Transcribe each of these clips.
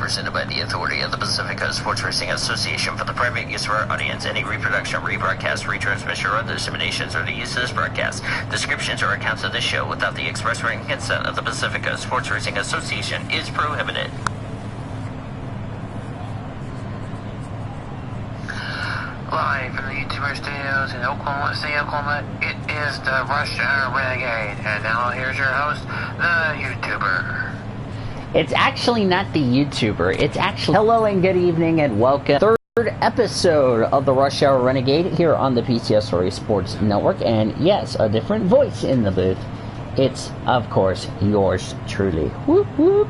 presented by the authority of the Pacific Coast Sports Racing Association for the private use of our audience. Any reproduction, rebroadcast, retransmission, or other disseminations or the use of this broadcast, descriptions or accounts of this show without the express written consent of the Pacific Coast Sports Racing Association is prohibited. Live from the YouTuber studios in Oklahoma City, Oklahoma, it is the Rush Hour Renegade. And now here's your host, the YouTuber. It's actually not the YouTuber. It's actually... Hello and good evening and welcome. Third episode of the Rush Hour Renegade here on the PCSRA Sports Network. And yes, a different voice in the booth. It's, of course, yours truly. Whoop, whoop.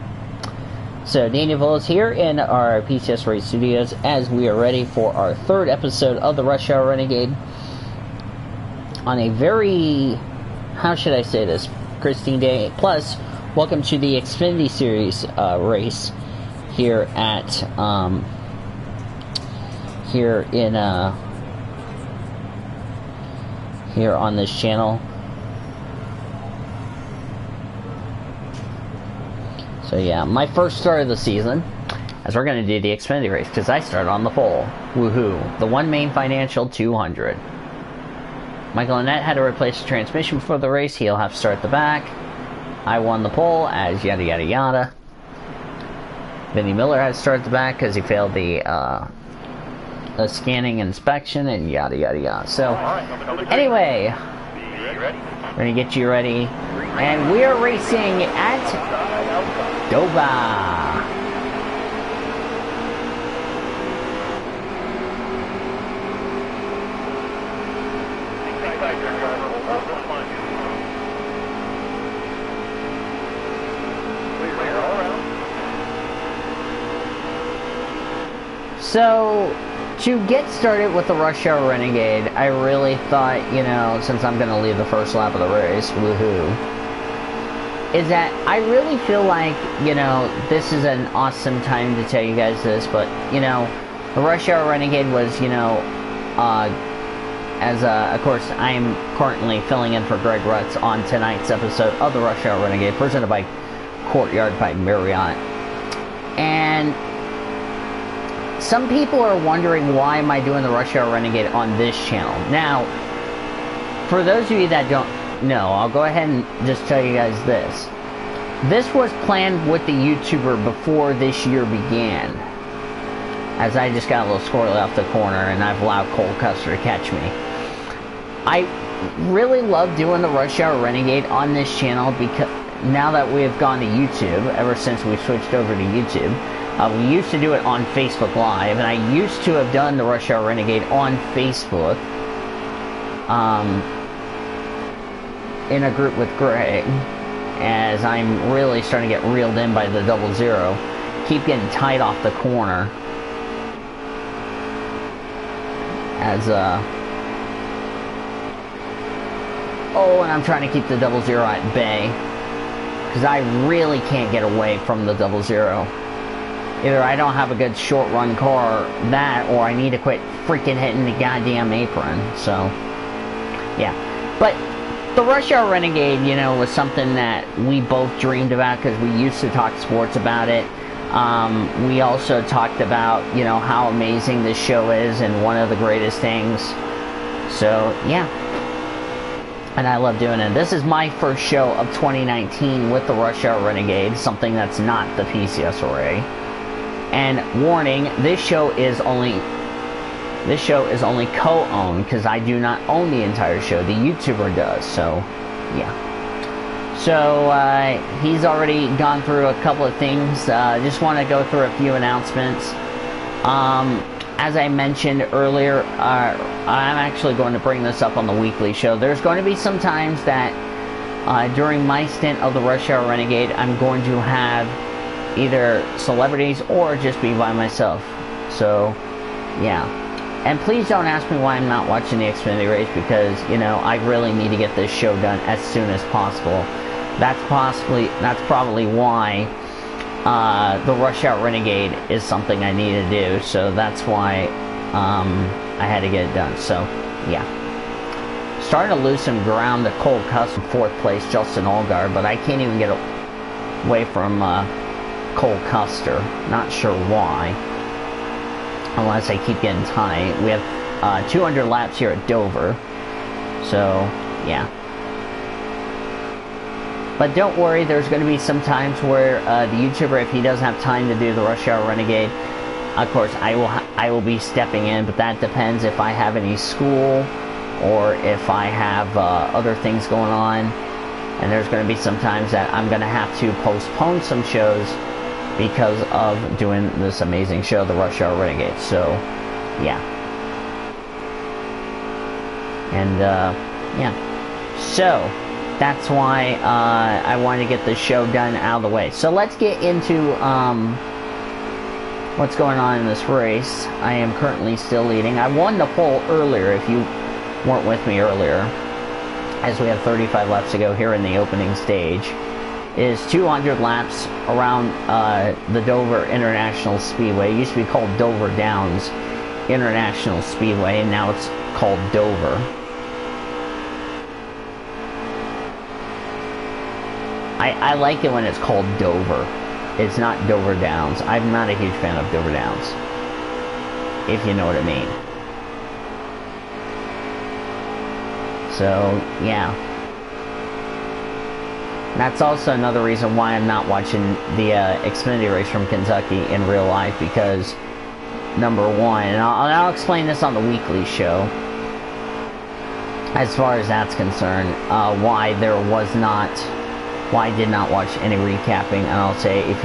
So, Daniel is here in our PCSRA studios as we are ready for our third episode of the Rush Hour Renegade. On a very... how should I say this? Christine Day. Plus... welcome to the Xfinity Series race here at here on this channel. So yeah, my first start of the season, as we're going to do the Xfinity race because I started on the pole. Woohoo! The One Main Financial 200. Michael Annette had to replace the transmission before the race. He'll have to start the back. I won the pole as yada yada yada. Vinnie Miller had to start at the back because he failed the scanning inspection and yada yada yada. So, anyway, we're going to get you ready. And we are racing at Dover. So, to get started with the Rush Hour Renegade, I really thought, since I'm going to leave the first lap of the race, woohoo, is that I really feel like, this is an awesome time to tell you guys this, but, the Rush Hour Renegade was, of course, I'm currently filling in for Greg Rutz on tonight's episode of the Rush Hour Renegade, presented by Courtyard by Marriott. And some people are wondering why am I doing the Rush Hour Renegade on this channel. Now, for those of you that don't know, I'll go ahead and just tell you guys this. This was planned with the YouTuber before this year began. As I just got a little squirrely off the corner and I've allowed Cole Custer to catch me. I really love doing the Rush Hour Renegade on this channel because now that we have gone to YouTube, ever since we switched over to YouTube, we used to do it on Facebook Live, and I used to have done the Rush Hour Renegade on Facebook in a group with Greg, as I'm really starting to get reeled in by the 00. Keep getting tight off the corner as and I'm trying to keep the 00 at bay because I really can't get away from the 00. Either I don't have a good short run car, or I need to quit freaking hitting the goddamn apron. So, yeah. But the Rush Hour Renegade, was something that we both dreamed about because we used to talk sports about it. We also talked about, how amazing this show is and one of the greatest things. So, yeah. And I love doing it. This is my first show of 2019 with the Rush Hour Renegade, something that's not the PCSRA. And warning, this show is only co-owned because I do not own the entire show. The YouTuber does. So, yeah. So he's already gone through a couple of things. Just want to go through a few announcements. As I mentioned earlier, I'm actually going to bring this up on the weekly show. There's going to be some times that during my stint of the Rush Hour Renegade, I'm going to have either celebrities or just be by myself. So, yeah. And please don't ask me why I'm not watching the Xfinity race because, I really need to get this show done as soon as possible. That's probably why the Rush Hour Renegade is something I need to do. So that's why I had to get it done. So, yeah. Starting to lose some ground to Cole Custer, 4th place, Justin Allgaier, but I can't even get away from Cole Custer. Not sure why. Unless I keep getting tight. We have 200 laps here at Dover. So, yeah. But don't worry, there's going to be some times where the YouTuber, if he doesn't have time to do the Rush Hour Renegade, of course, I will be stepping in, but that depends if I have any school or if I have other things going on. And there's going to be some times that I'm going to have to postpone some shows because of doing this amazing show, the Rush Hour Renegade. So, yeah. And, yeah. So, that's why I wanted to get this show done out of the way. So let's get into what's going on in this race. I am currently still leading. I won the pole earlier, if you weren't with me earlier, as we have 35 laps to go here in the opening stage. It is 200 laps around the Dover International Speedway. It used to be called Dover Downs International Speedway, and now it's called Dover. I like it when it's called Dover. It's not Dover Downs. I'm not a huge fan of Dover Downs, if you know what I mean. So, yeah. That's also another reason why I'm not watching the Xfinity race from Kentucky in real life, because, number one, and I'll explain this on the weekly show, as far as that's concerned, why I did not watch any recapping. And I'll say, if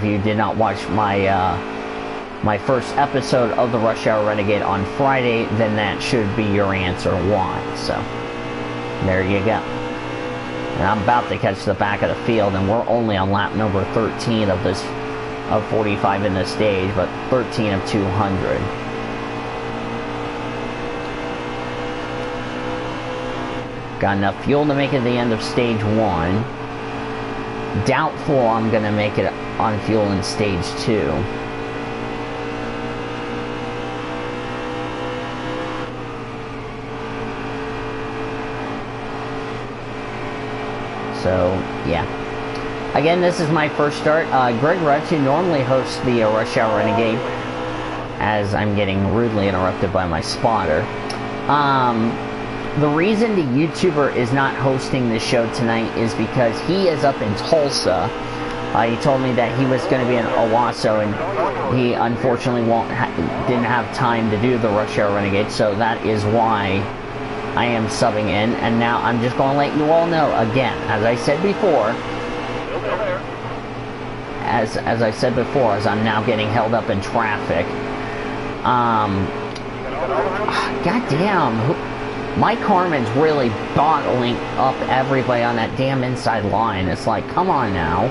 you did not watch my first episode of the Rush Hour Renegade on Friday, then that should be your answer why. So there you go. And I'm about to catch the back of the field, and we're only on lap number 13 of 45 in this stage, but 13 of 200. Got enough fuel to make it to the end of stage 1. Doubtful I'm going to make it on fuel in stage 2. So, yeah. Again, this is my first start. Greg Rutz, who normally hosts the Rush Hour Renegade, as I'm getting rudely interrupted by my spotter. The reason the YouTuber is not hosting the show tonight is because he is up in Tulsa. He told me that he was going to be in Owasso, and he unfortunately didn't have time to do the Rush Hour Renegade, so that is why I am subbing in. And now I'm just going to let you all know, again, as I said before, as I'm now getting held up in traffic. Goddamn. Mike Harmon's really bottling up everybody on that damn inside line. It's like, come on now.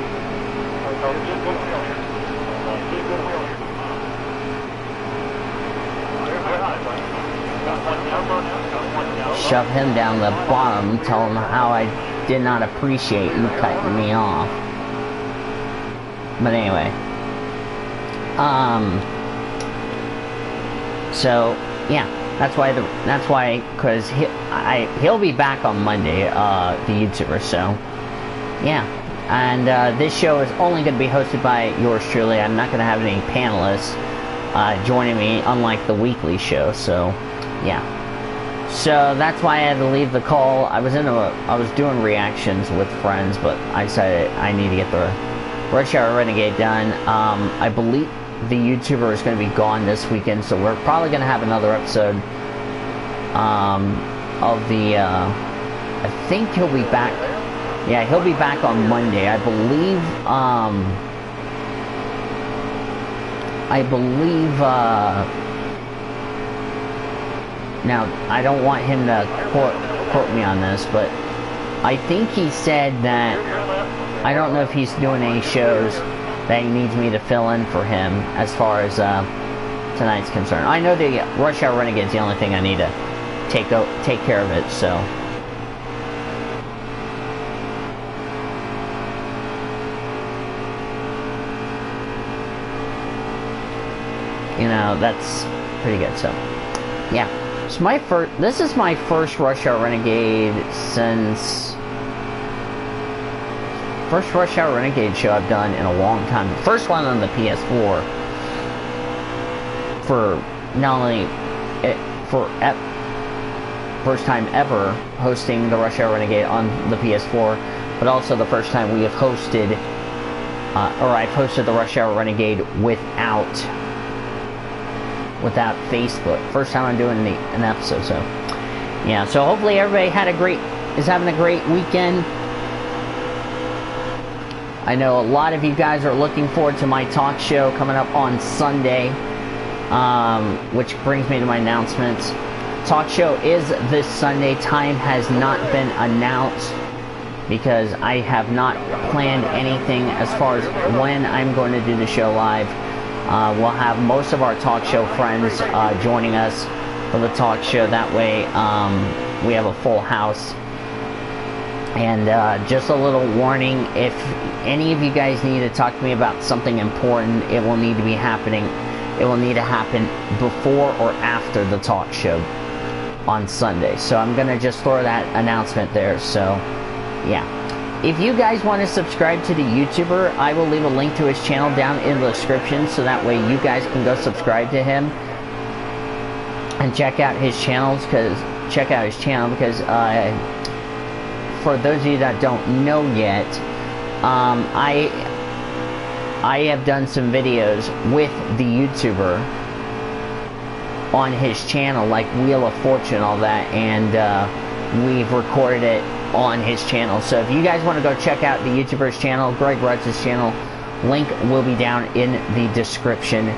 Shove him down the bottom, tell him how I did not appreciate you cutting me off. But anyway. So, yeah. That's why, because he'll be back on Monday, the YouTuber, so, yeah. And this show is only going to be hosted by yours truly. I'm not going to have any panelists joining me, unlike the weekly show, so, yeah. So, that's why I had to leave the call. I was doing reactions with friends, but I decided I need to get the Rush Hour Renegade done. I believe the YouTuber is going to be gone this weekend, so we're probably going to have another episode of the I think he'll be back. Yeah, he'll be back on Monday, I believe. Now I don't want him to quote me on this, but I think he said that, I don't know if he's doing any shows that he needs me to fill in for him as far as tonight's concerned. I know the Rush Hour Renegade is the only thing I need to take care of it, so. You know, that's pretty good, so. Yeah. So this is my first Rush Hour Renegade since first Rush Hour Renegade show I've done in a long time. The first one on the PS4. For not only first time ever hosting the Rush Hour Renegade on the PS4, but also the first time we have hosted, or I've hosted the Rush Hour Renegade without Facebook. First time I'm doing an episode, so yeah. So hopefully everybody is having a great weekend. I know a lot of you guys are looking forward to my talk show coming up on Sunday, which brings me to my announcements. Talk show is this Sunday. Time has not been announced because I have not planned anything as far as when I'm going to do the show live. We'll have most of our talk show friends joining us for the talk show. That way we have a full house. And just a little warning, if any of you guys need to talk to me about something important, it will need to be happening. It will need to happen before or after the talk show on Sunday. So I'm going to just throw that announcement there. So, yeah. If you guys want to subscribe to the YouTuber, I will leave a link to his channel down in the description, so that way you guys can go subscribe to him and check out his channels, because for those of you that don't know yet, I have done some videos with the YouTuber on his channel, like Wheel of Fortune, all that, and we've recorded it on his channel. So if you guys want to go check out the YouTuber's channel, Greg Rutz's channel, link will be down in the description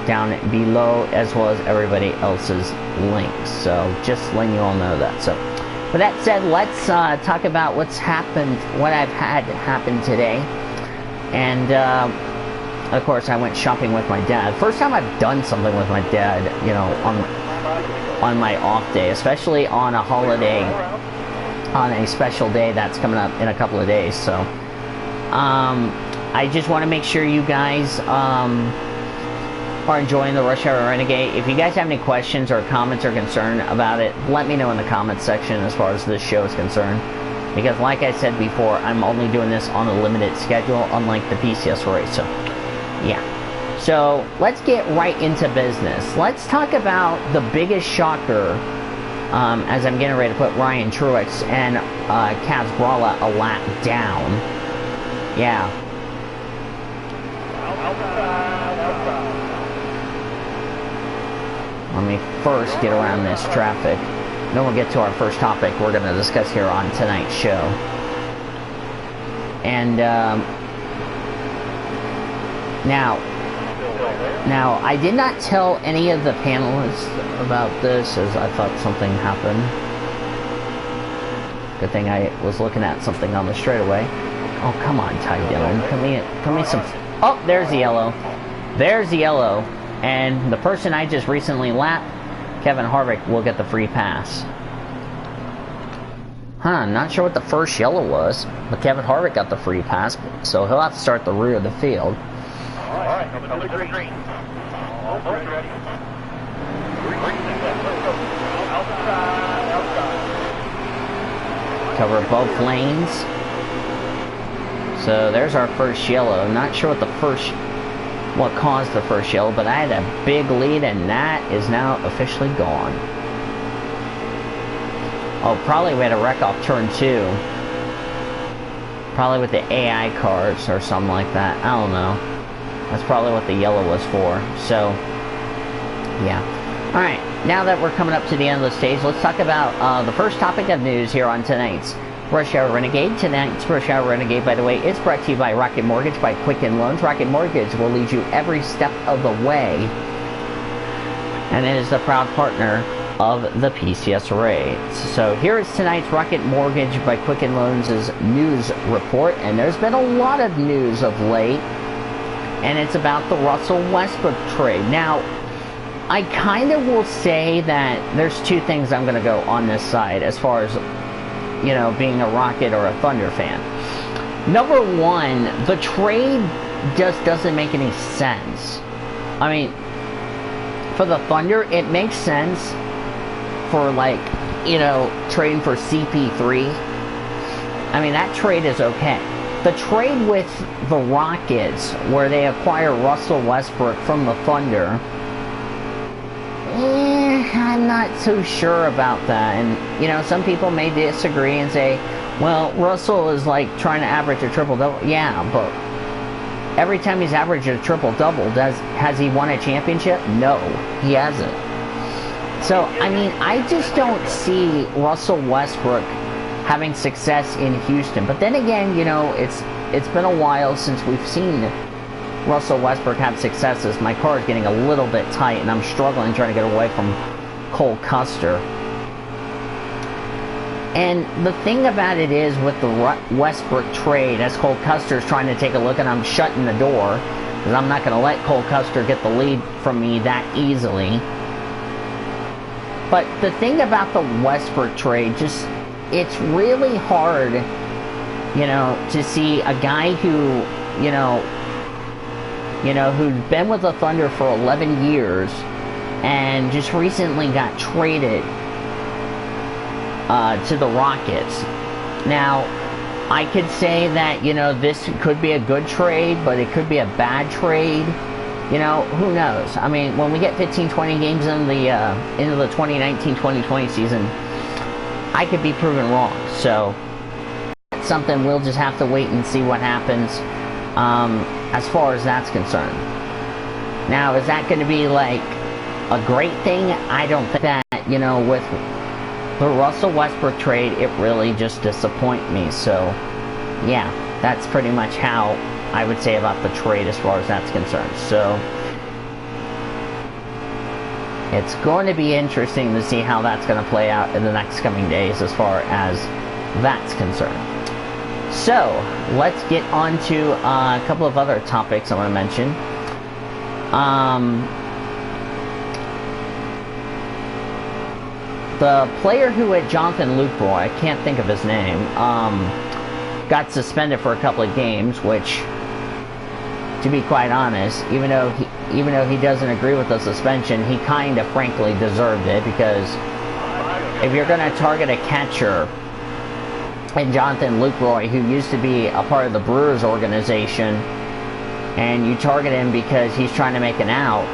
down below, as well as everybody else's links. So just letting you all know that. So with that said, let's talk about what I've had happen today. And of course, I went shopping with my dad. First time I've done something with my dad, you know, on my off day, especially on a holiday, on a special day that's coming up in a couple of days. So I just want to make sure you guys are enjoying the Rush Hour Renegade. If you guys have any questions or comments or concern about it, let me know in the comments section as far as this show is concerned. Because like I said before, I'm only doing this on a limited schedule, unlike the PCS race. So yeah. So let's get right into business. Let's talk about the biggest shocker, as I'm getting ready to put Ryan Truex and Cavs Brawler a lap down. Yeah. Let me first get around this traffic. Then we'll get to our first topic we're going to discuss here on tonight's show. And now, I did not tell any of the panelists about this, as I thought something happened. Good thing I was looking at something on the straightaway. Oh, come on, Ty Dillon. Come me some... Oh, there's the yellow. There's the yellow. And the person I just recently lapped, Kevin Harvick, will get the free pass. Not sure what the first yellow was, but Kevin Harvick got the free pass, so he'll have to start the rear of the field. Alright, number green. Cover both lanes. So there's our first yellow. Not sure what caused the first yellow, but I had a big lead, and that is now officially gone. Oh, probably we had a wreck off turn 2. Probably with the AI cars or something like that. I don't know. That's probably what the yellow was for. So, yeah. Alright, now that we're coming up to the end of the stage, let's talk about the first topic of news here on tonight's Rush Hour Renegade. Tonight's Rush Hour Renegade, by the way, is brought to you by Rocket Mortgage by Quicken Loans. Rocket Mortgage will lead you every step of the way, and it is the proud partner of the PCS race. So here is tonight's Rocket Mortgage by Quicken Loans' news report, and there's been a lot of news of late, and it's about the Russell Westbrook trade. Now, I kind of will say that there's two things I'm going to go on this side as far as, you know, being a Rocket or a Thunder fan. Number one, the trade just doesn't make any sense. I mean, for the Thunder, it makes sense for, like, you know, trading for CP3. I mean, that trade is okay. the trade with the Rockets, where they acquire Russell Westbrook from the Thunder, I'm not so sure about that. And, you know, some people may disagree and say, well, Russell is like trying to average a triple-double. Yeah, but every time he's averaged a triple-double, has he won a championship? No, he hasn't. So, I mean, I just don't see Russell Westbrook having success in Houston. But then again, you know, it's been a while since we've seen Russell Westbrook have successes. My car is getting a little bit tight, and I'm struggling trying to get away from Cole Custer. And the thing about it is, with the Westbrook trade, as Cole Custer is trying to take a look, and I'm shutting the door, because I'm not going to let Cole Custer get the lead from me that easily. But the thing about the Westbrook trade, just, it's really hard, you know, to see a guy who, you know, who's been with the Thunder for 11 years and just recently got traded to the Rockets. Now, I could say that, you know, this could be a good trade, but it could be a bad trade. You know, who knows? I mean, when we get 15-20 games into the 2019-2020 season, I could be proven wrong. So, that's something we'll just have to wait and see what happens as far as that's concerned. Now, is that going to be like a great thing? I don't think that, you know, with the Russell Westbrook trade, it really just disappoints me. So, yeah, that's pretty much how I would say about the trade as far as that's concerned. So, it's going to be interesting to see how that's going to play out in the next coming days as far as that's concerned. So, let's get on to a couple of other topics I want to mention. The player who had Jonathan Lucroy, I can't think of his name, got suspended for a couple of games, which, to be quite honest, even though he doesn't agree with the suspension, he kind of frankly deserved it, because if you're going to target a catcher, and Jonathan Lucroy, who used to be a part of the Brewers organization, and you target him because he's trying to make an out,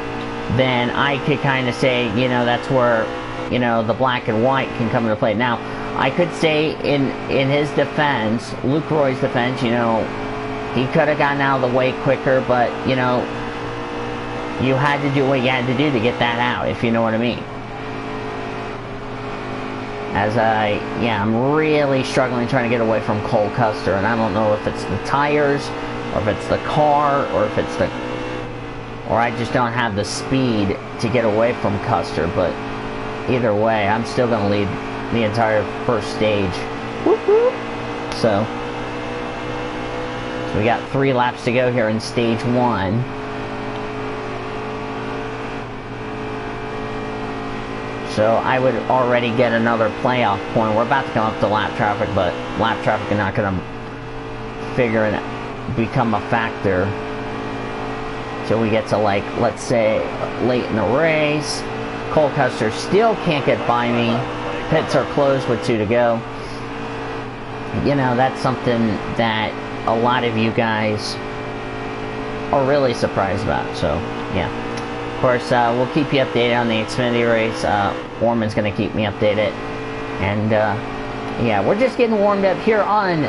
then I could kind of say, you know, that's where, you know, the black and white can come into play. Now, I could say in his defense, Lucroy's defense, you know, he could have gotten out of the way quicker, but, you know, you had to do what you had to do to get that out, if you know what I mean. I'm really struggling trying to get away from Cole Custer, and I don't know if it's the tires, or if it's the car, or I just don't have the speed to get away from Custer, but either way, I'm still going to lead the entire first stage. Woo-hoo! So we got 3 laps to go here in stage 1. So I would already get another playoff point. We're about to come up to lap traffic, but lap traffic is not going to become a factor till we get to, like, let's say, late in the race. Cole Custer still can't get by me. Pits are closed with 2 to go. You know, that's something that a lot of you guys are really surprised about. So, yeah. Of course, we'll keep you updated on the Xfinity race. Orman's going to keep me updated. And, yeah, we're just getting warmed up here on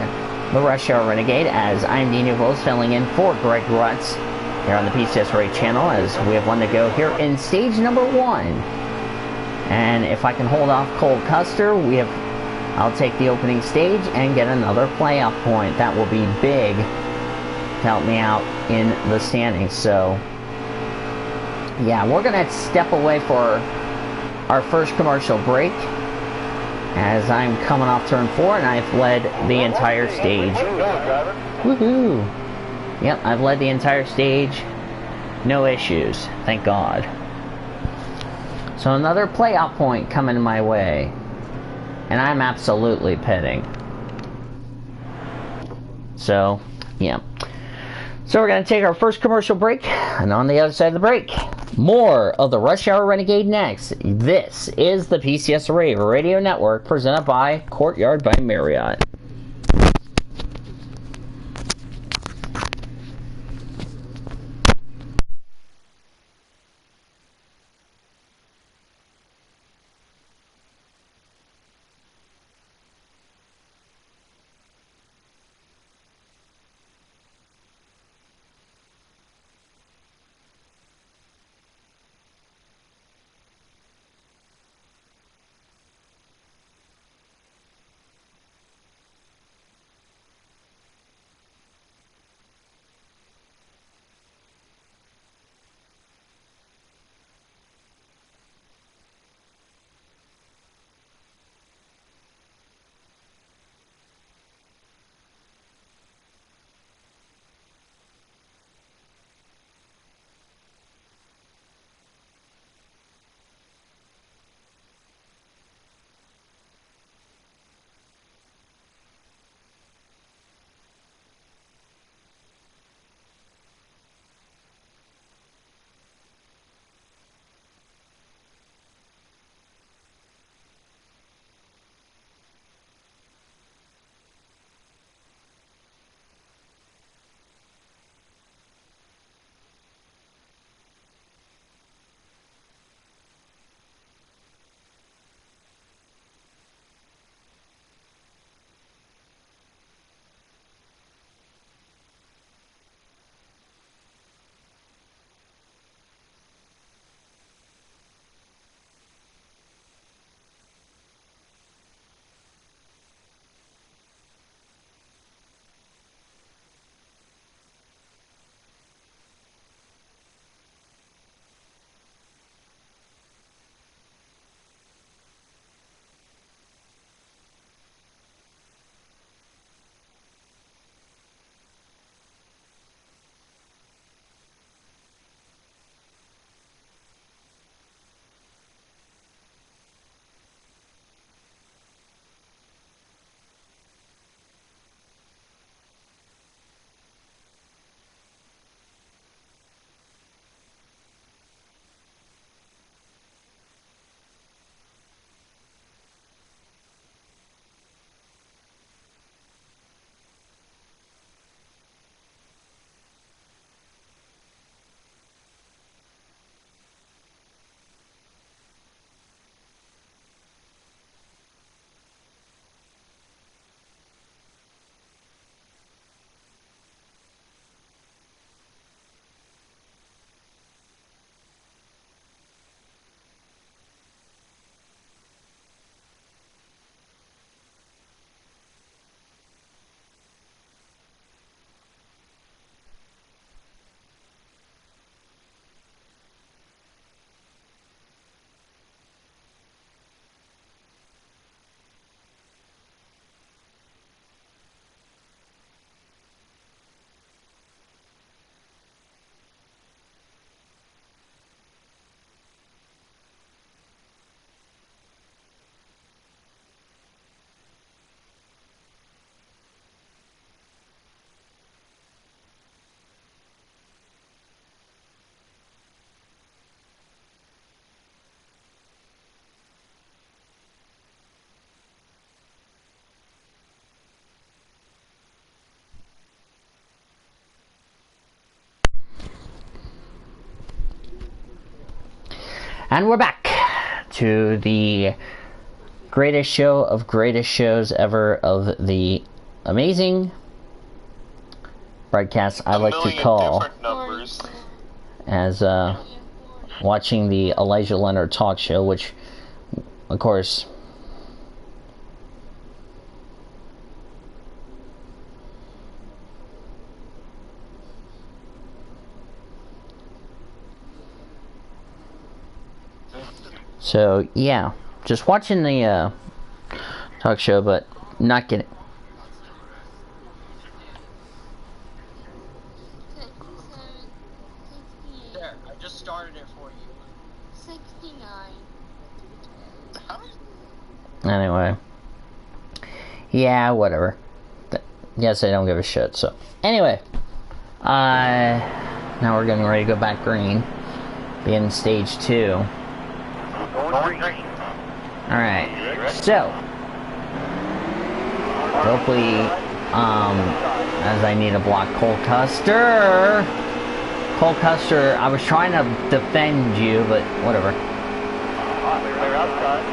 the Rush Hour Renegade, as I'm Dean Newholz filling in for Greg Rutz here on the PCS Ray channel, as we have one to go here in stage number 1. And if I can hold off Cole Custer, I'll take the opening stage and get another playoff point. That will be big to help me out in the standings. So, yeah, we're going to step away for our first commercial break, as I'm coming off turn 4, and I've led the entire stage. Woohoo! Yep, I've led the entire stage. No issues, thank God. So another playoff point coming my way, and I'm absolutely pitting. So, yeah. So we're going to take our first commercial break, and on the other side of the break, more of the Rush Hour Renegade next. This is the PCS Radio Network, presented by Courtyard by Marriott. And we're back to the greatest show of greatest shows ever of the amazing broadcast I like to call as watching the Elijah Leonard talk show, which of course so yeah, just watching the talk show, but not getting. There, I just started it for you. 69. Anyway, yeah, whatever. Yes, I don't give a shit. So anyway, now we're getting ready to go back green, begin stage 2. Alright, so hopefully, as I need to block Cole Custer. Cole Custer, I was trying to defend you, but whatever. Clear outside.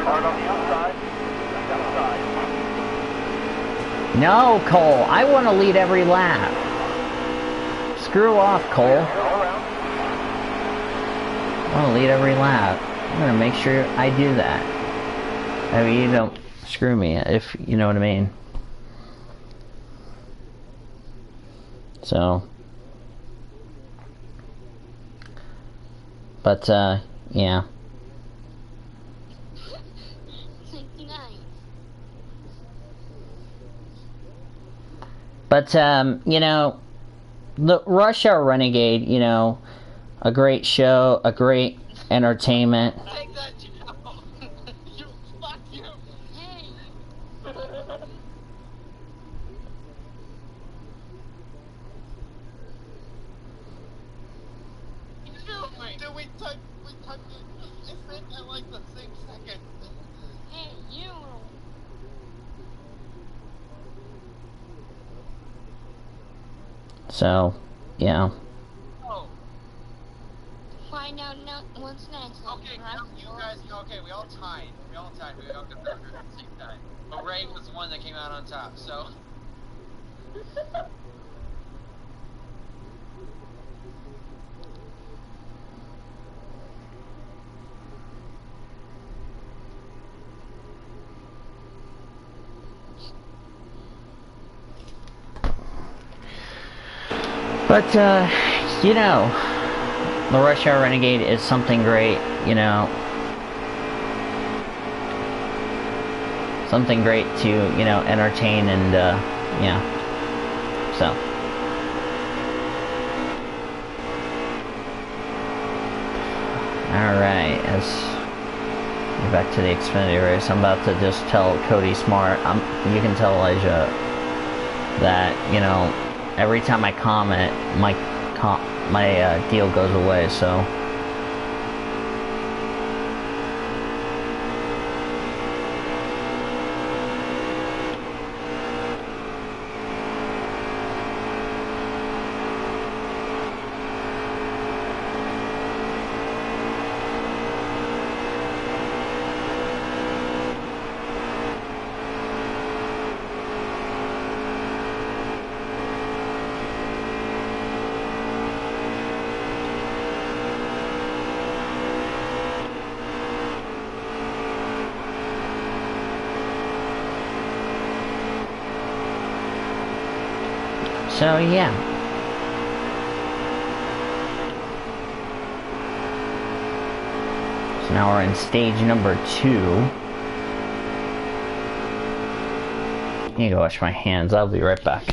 Hard on the outside. No, Cole, I want to lead every lap. Screw off, Cole. I want to lead every lap. I'm going to make sure I do that. I mean, you don't screw me, if you know what I mean. So. But, yeah. 69. But, you know, the Rush Hour Renegade, you know, a great show, a great entertainment. Take that down. You fuck you. Hey. Dude, we typed it at like the same second. Hey, you. So, yeah. Oh. Find out what's next. Okay, you guys, okay, we all tied. We all got the record at the same time. But Ray was the one that came out on top, so. But, you know, the Rush Hour Renegade is something great, you know. Something great to, you know, entertain and, yeah. So. Alright, as we're back to the Xfinity race, I'm about to just tell Cody Smart, you can tell Elijah that, you know, every time I comment, my deal goes away, so. So, yeah. So now we're in stage number 2. I need to wash my hands. I'll be right back.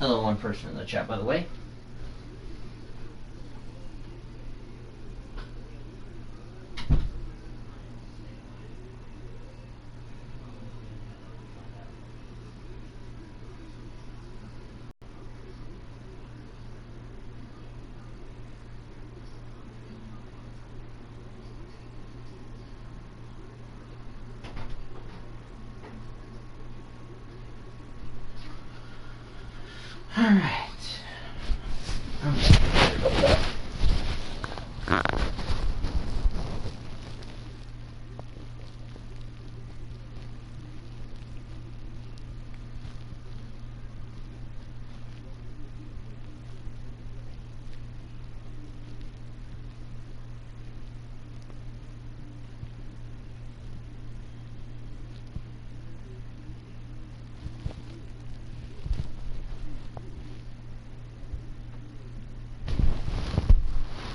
Hello, one person in the chat, by the way. Alright. Okay.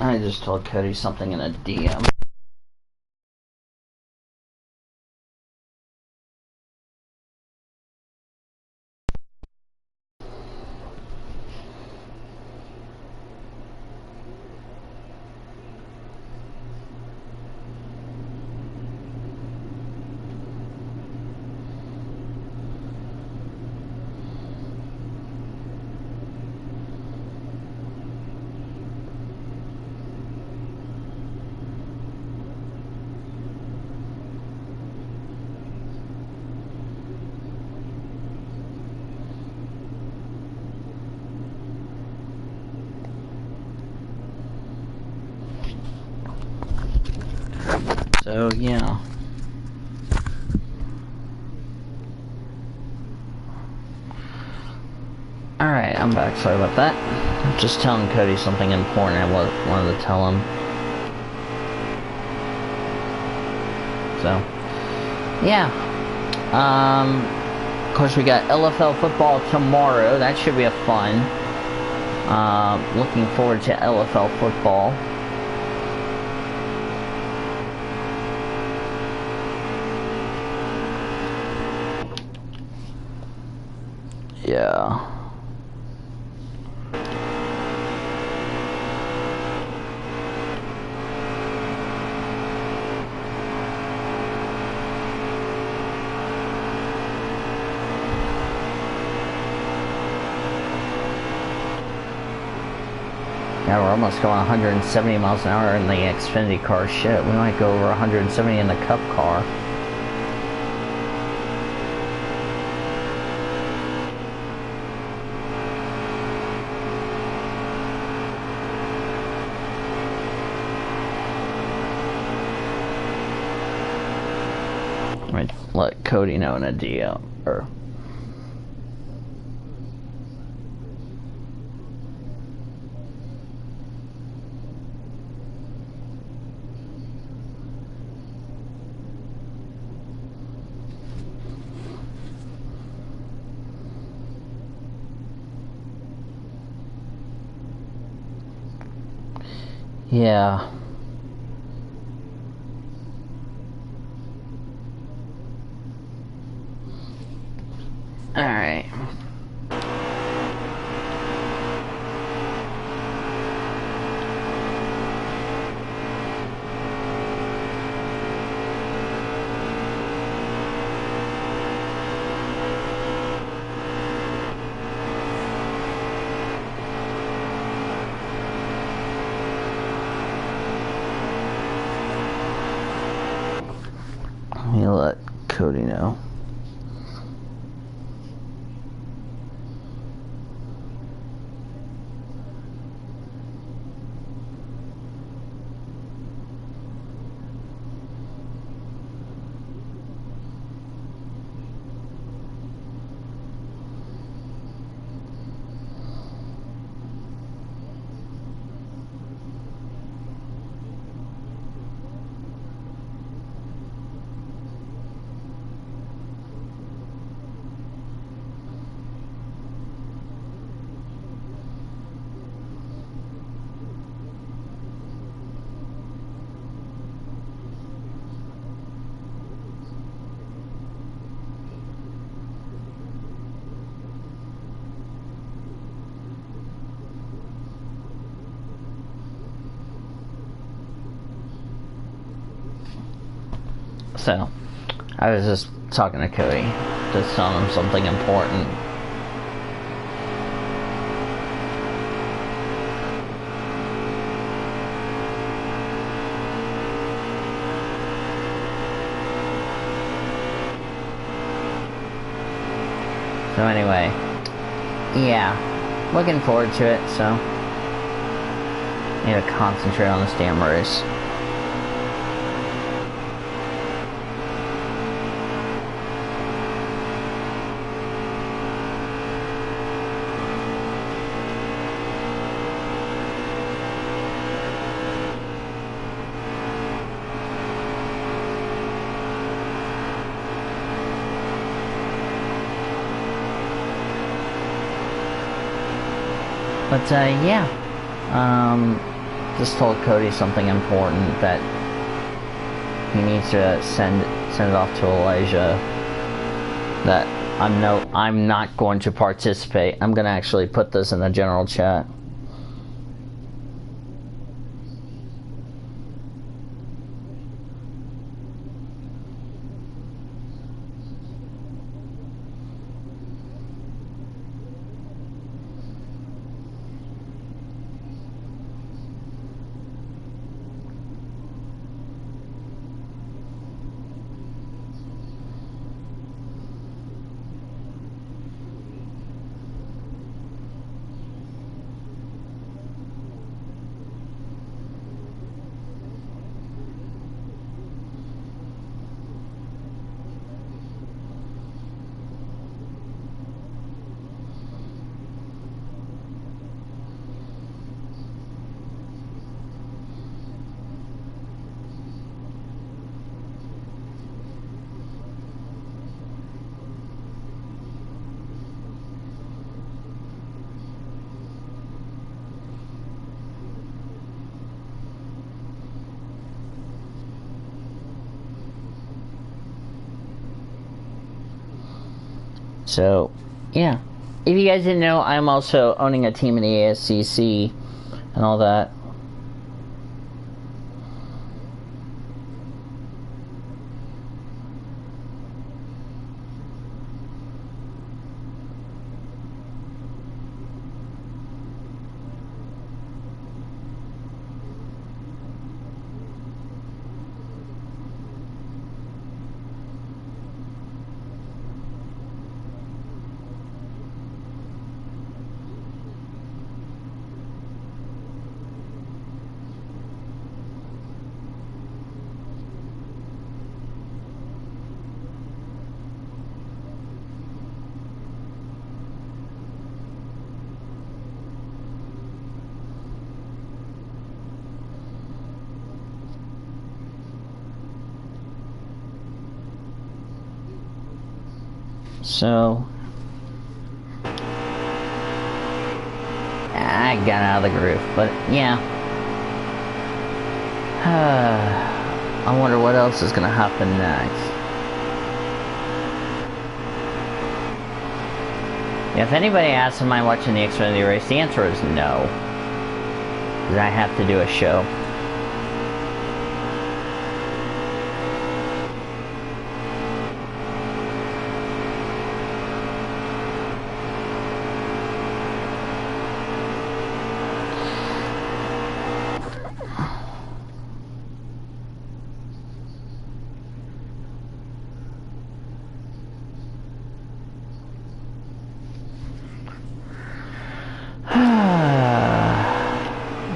I just told Cody something in a DM. So, yeah. Alright, I'm back. Sorry about that. I'm just telling Cody something important I wanted to tell him. So, yeah. Of course, we got LFL football tomorrow. That should be a fun. Looking forward to LFL football. Yeah. Yeah, we're almost going 170 miles an hour in the Xfinity car. Shit, we might go over 170 in the Cup car. Might let Cody know in a DM, or... Yeah. Alright. Let me let Cody know. So, I was just talking to Cody, just telling him something important. So anyway, yeah, looking forward to it, so need to concentrate on this damn race. But, yeah, just told Cody something important that he needs to send it off to Elijah. That I'm not going to participate. I'm gonna actually put this in the general chat. So, yeah. If you guys didn't know, I'm also owning a team in the ASCC and all that. So, I got out of the groove, but yeah. I wonder what else is gonna happen next. Yeah, if anybody asks, am I watching the Xfinity race, the answer is no. Because I have to do a show.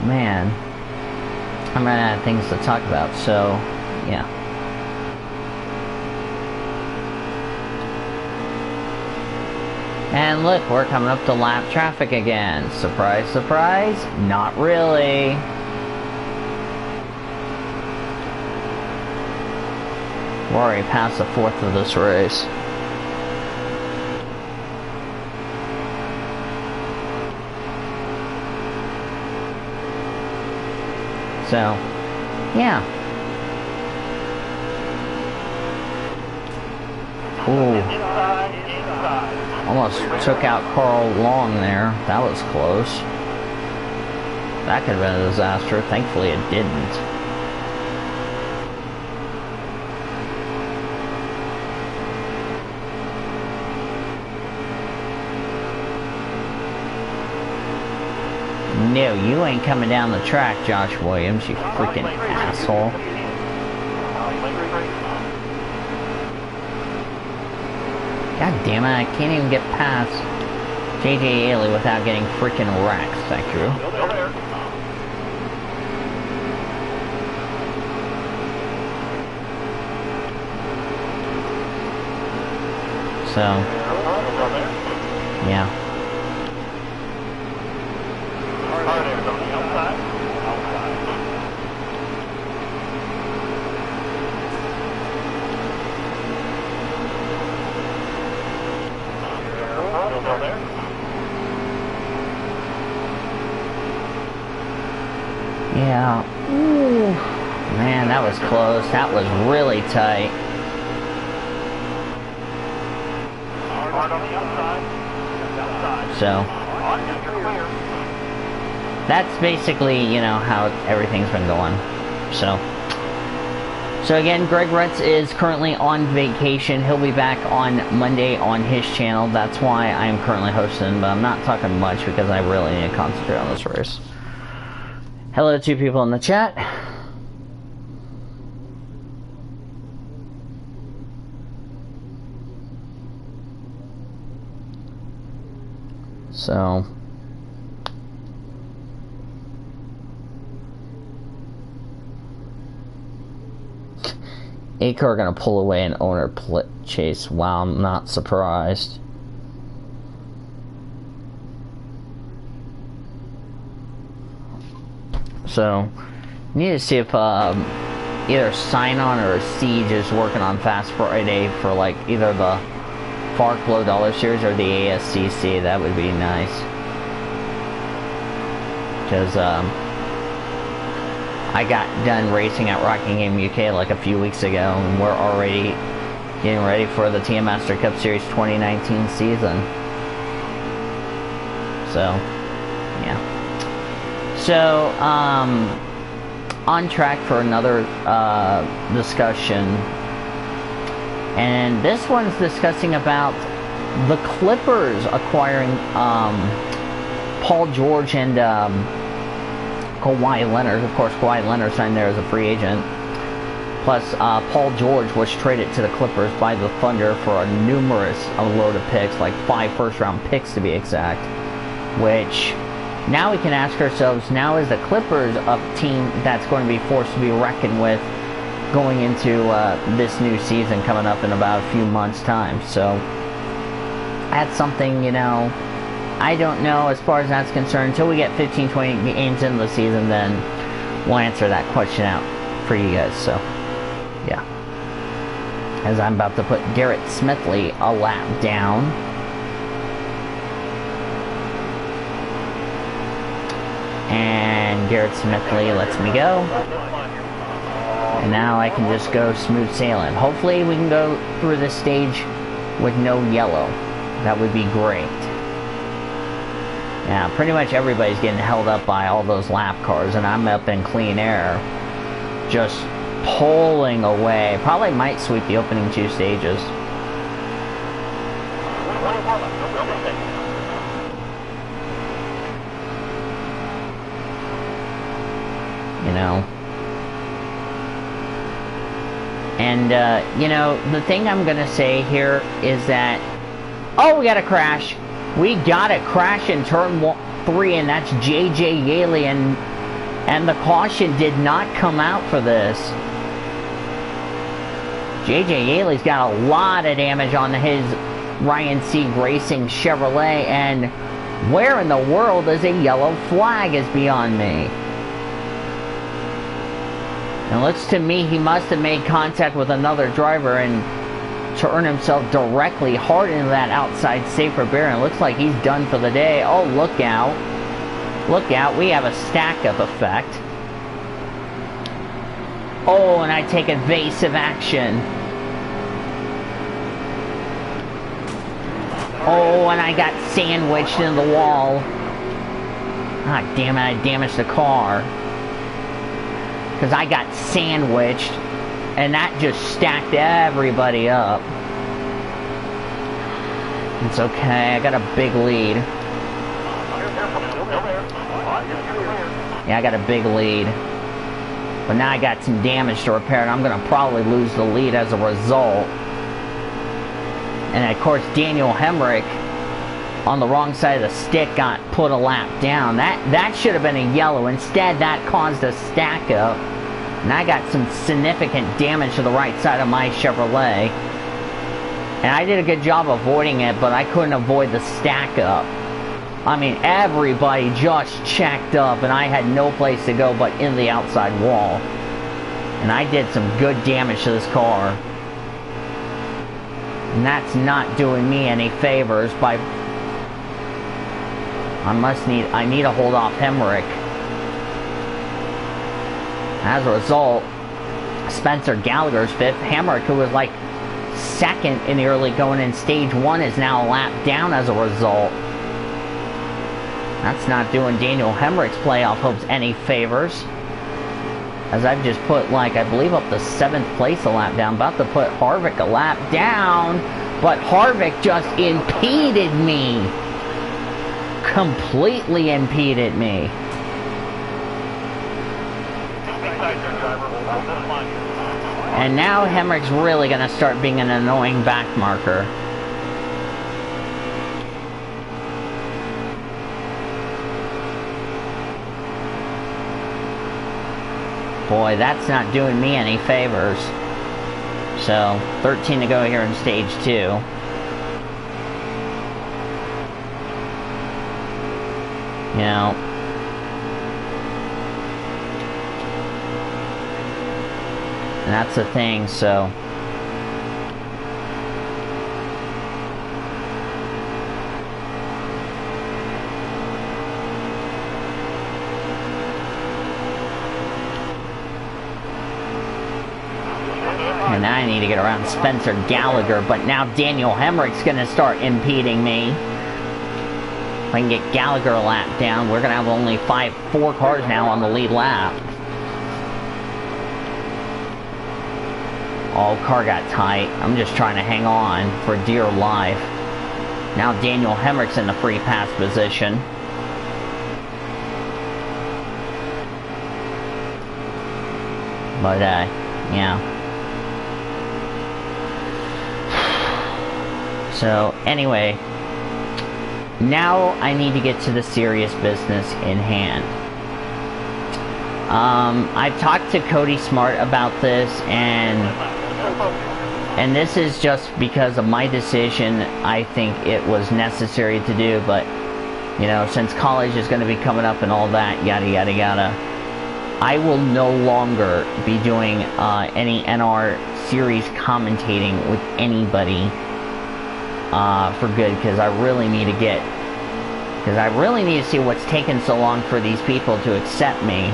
Man, I'm running out of things to talk about, so yeah. And look, we're coming up to lap traffic again. Surprise, surprise, not really. We're already past the fourth of this race. So, yeah. Ooh. Almost took out Carl Long there. That was close. That could have been a disaster. Thankfully it didn't. No, you ain't coming down the track, Josh Williams, you freaking asshole. God damn it, I can't even get past JJ Ailey without getting freaking wrecked, thank you. So, yeah. Yeah. close. That was really tight. Hard on the outside. So that's basically, you know, how everything's been going. So again, Greg Retz is currently on vacation. He'll be back on Monday on his channel. That's why I'm currently hosting, but I'm not talking much because I really need to concentrate on this race. Hello to people in the chat. So A-car gonna pull away an owner chase. Wow, I'm not surprised. So, need to see if either Sign-On or Siege is working on Fast Friday for like either the Fark Low Dollar Series or the ASCC. That would be nice. Because I got done racing at Rockingham, UK like a few weeks ago, and we're already getting ready for the TM Master Cup Series 2019 season. So, yeah. So, on track for another discussion. And this one's discussing about the Clippers acquiring Paul George and Kawhi Leonard. Of course, Kawhi Leonard signed there as a free agent. Plus, Paul George was traded to the Clippers by the Thunder for a load of picks, like 5 first-round picks to be exact. Which, now we can ask ourselves, now is the Clippers a team that's going to be forced to be reckoned with going into this new season coming up in about a few months' time. So, that's something, you know, I don't know as far as that's concerned. Until we get 15-20 games into the season, then we'll answer that question out for you guys. So, yeah. As I'm about to put Garrett Smithley a lap down. And Garrett Smithley lets me go. And now I can just go smooth sailing. Hopefully we can go through this stage with no yellow. That would be great. Yeah, pretty much everybody's getting held up by all those lap cars, and I'm up in clean air, just pulling away. Probably might sweep the opening 2 stages. You know. And, you know, the thing I'm gonna say here is that, oh, we got a crash. We got a crash in turn 3, and that's J.J. Yaley, and the caution did not come out for this. J.J. Yaley's got a lot of damage on his Ryan Sieg Racing Chevrolet, and where in the world is a yellow flag is beyond me. It looks to me he must have made contact with another driver and turn himself directly hard into that outside safer barrier. It looks like he's done for the day. Oh, look out. Look out. We have a stack-up effect. Oh, and I take evasive action. Oh, and I got sandwiched into the wall. Ah, damn it. I damaged the car. Because I got sandwiched. And that just stacked everybody up. It's okay, I got a big lead. Yeah, I got a big lead. But now I got some damage to repair, and I'm going to probably lose the lead as a result. And of course, Daniel Hemrick on the wrong side of the stick got put a lap down. That should have been a yellow. Instead, that caused a stack up. And I got some significant damage to the right side of my Chevrolet. And I did a good job avoiding it, but I couldn't avoid the stack up. I mean, everybody just checked up, and I had no place to go but in the outside wall. And I did some good damage to this car. And that's not doing me any favors by... I need to hold off Hemrick. As a result, Spencer Gallagher's 5th. Hamrick, who was like 2nd in the early going in stage 1, is now a lap down as a result. That's not doing Daniel Hemrick's playoff hopes any favors, as I've just put, like, I believe up to 7th place a lap down. About to put Harvick a lap down, but Harvick just impeded me. Completely impeded me. And now Hemrick's really going to start being an annoying back marker. Boy, that's not doing me any favors. So, 13 to go here in stage 2. You know, and that's the thing, so and now I need to get around Spencer Gallagher, but now Daniel Hemrick's gonna start impeding me. If I can get Gallagher a lap down, we're gonna have only 4 cars now on the lead lap. Oh, car got tight. I'm just trying to hang on for dear life. Now Daniel Hemrick's in the free pass position. But, yeah. So, anyway, now I need to get to the serious business in hand. I've talked to Cody Smart about this, and this is just because of my decision. I think it was necessary to do, but, you know, since college is going to be coming up and all that, yada yada yada, I will no longer be doing any NR series commentating with anybody for good, because I really need to see what's taken so long for these people to accept me.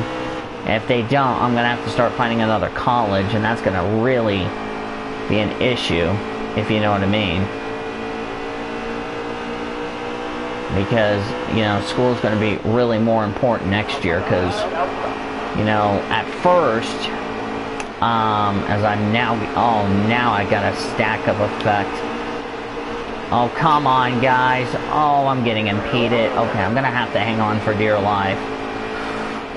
And if they don't, I'm going to have to start finding another college, and that's going to really be an issue, if you know what I mean. Because, you know, school is going to be really more important next year, because, you know, at first, as I'm now, now I got a stack of effect. Oh, come on, guys. Oh, I'm getting impeded. Okay, I'm going to have to hang on for dear life.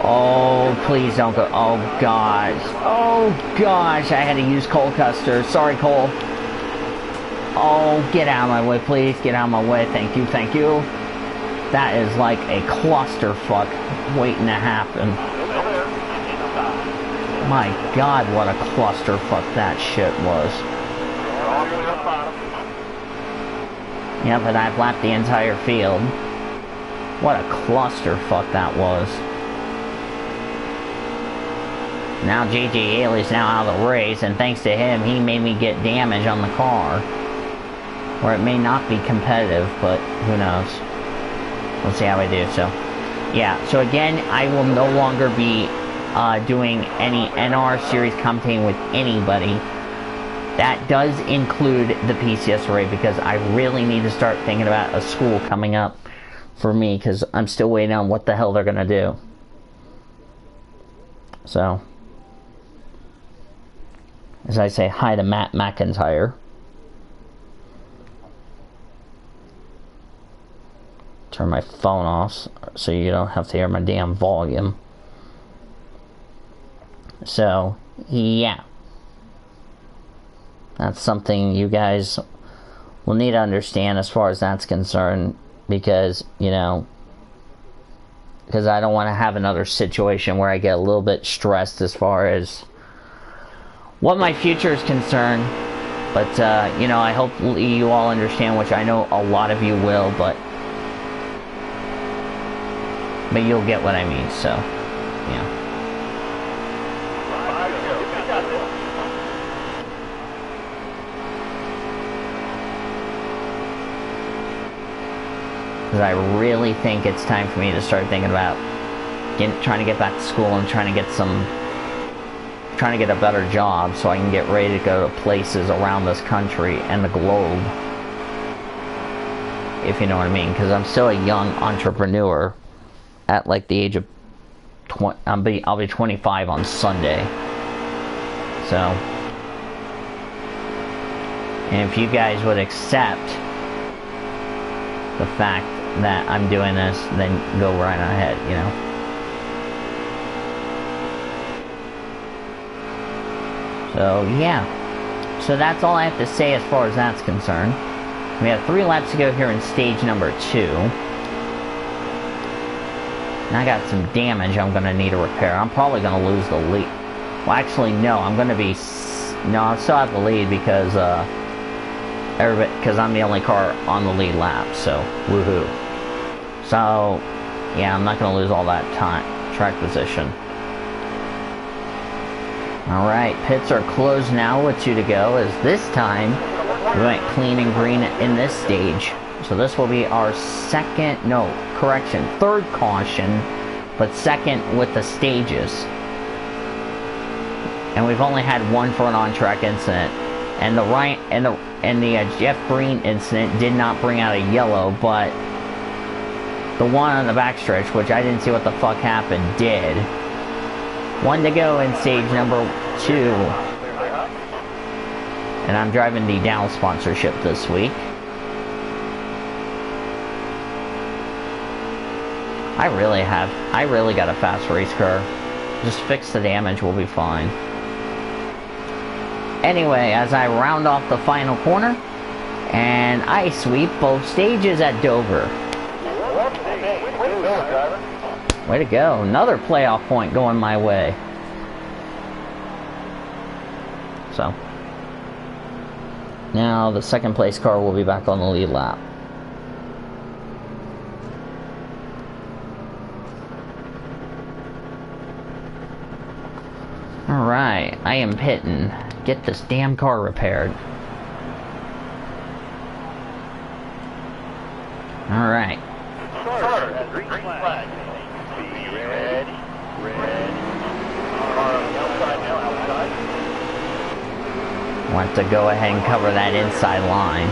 Oh, please don't go. Oh, gosh. Oh, gosh. I had to use Cole Custer. Sorry, Cole. Oh, get out of my way, please. Get out of my way. Thank you, thank you. That is like a clusterfuck waiting to happen. My God, what a clusterfuck that shit was. Yeah, but I've lapped the entire field. What a clusterfuck that was. Now J.J. Haley's now out of the race, and thanks to him, he made me get damage on the car. Or it may not be competitive, but who knows. We'll see how I do. So, yeah. So again, I will no longer be doing any NR series commentating with anybody. That does include the PCSRA, because I really need to start thinking about a school coming up for me, because I'm still waiting on what the hell they're going to do. So, as I say hi to Matt McIntyre. Turn my phone off so you don't have to hear my damn volume. So, yeah. That's something you guys will need to understand as far as that's concerned, because, you know, because I don't want to have another situation where I get a little bit stressed as far as what my future is concerned. But, you know, I hope you all understand, which I know a lot of you will, but you'll get what I mean, so, yeah. Because I really think it's time for me to start thinking about trying to get back to school and trying to get some trying to get a better job so I can get ready to go to places around this country and the globe. If you know what I mean, because I'm still a young entrepreneur at like the age of I'll be 25 on Sunday. So, and if you guys would accept the fact that I'm doing this, then go right ahead, you know. So yeah, so that's all I have to say as far as that's concerned. We have 3 laps to go here in stage number 2. And I got some damage I'm going to need to repair. I'm probably going to lose the lead. Well, actually, no, I'm going to be... No, I still have the lead because I'm the only car on the lead lap, so woohoo. So, yeah, I'm not going to lose all that time, track position. Alright, pits are closed now with 2 to go, as this time we went clean and green in this stage. So this will be our third caution, but second with the stages. And we've only had 1 for an on-track incident. And the Jeff Green incident did not bring out a yellow, but the one on the backstretch, which I didn't see what the fuck happened, did. 1 to go in stage number 2. And I'm driving the Dow sponsorship this week. I really got a fast race car. Just fix the damage, we'll be fine. Anyway, as I round off the final corner, and I sweep both stages at Dover. Way to go. Another playoff point going my way. So, now the second place car will be back on the lead lap. Alright, I am pitting. Get this damn car repaired. Alright. Green flag. Be ready. Outside now, outside. Want to go ahead and cover that inside line.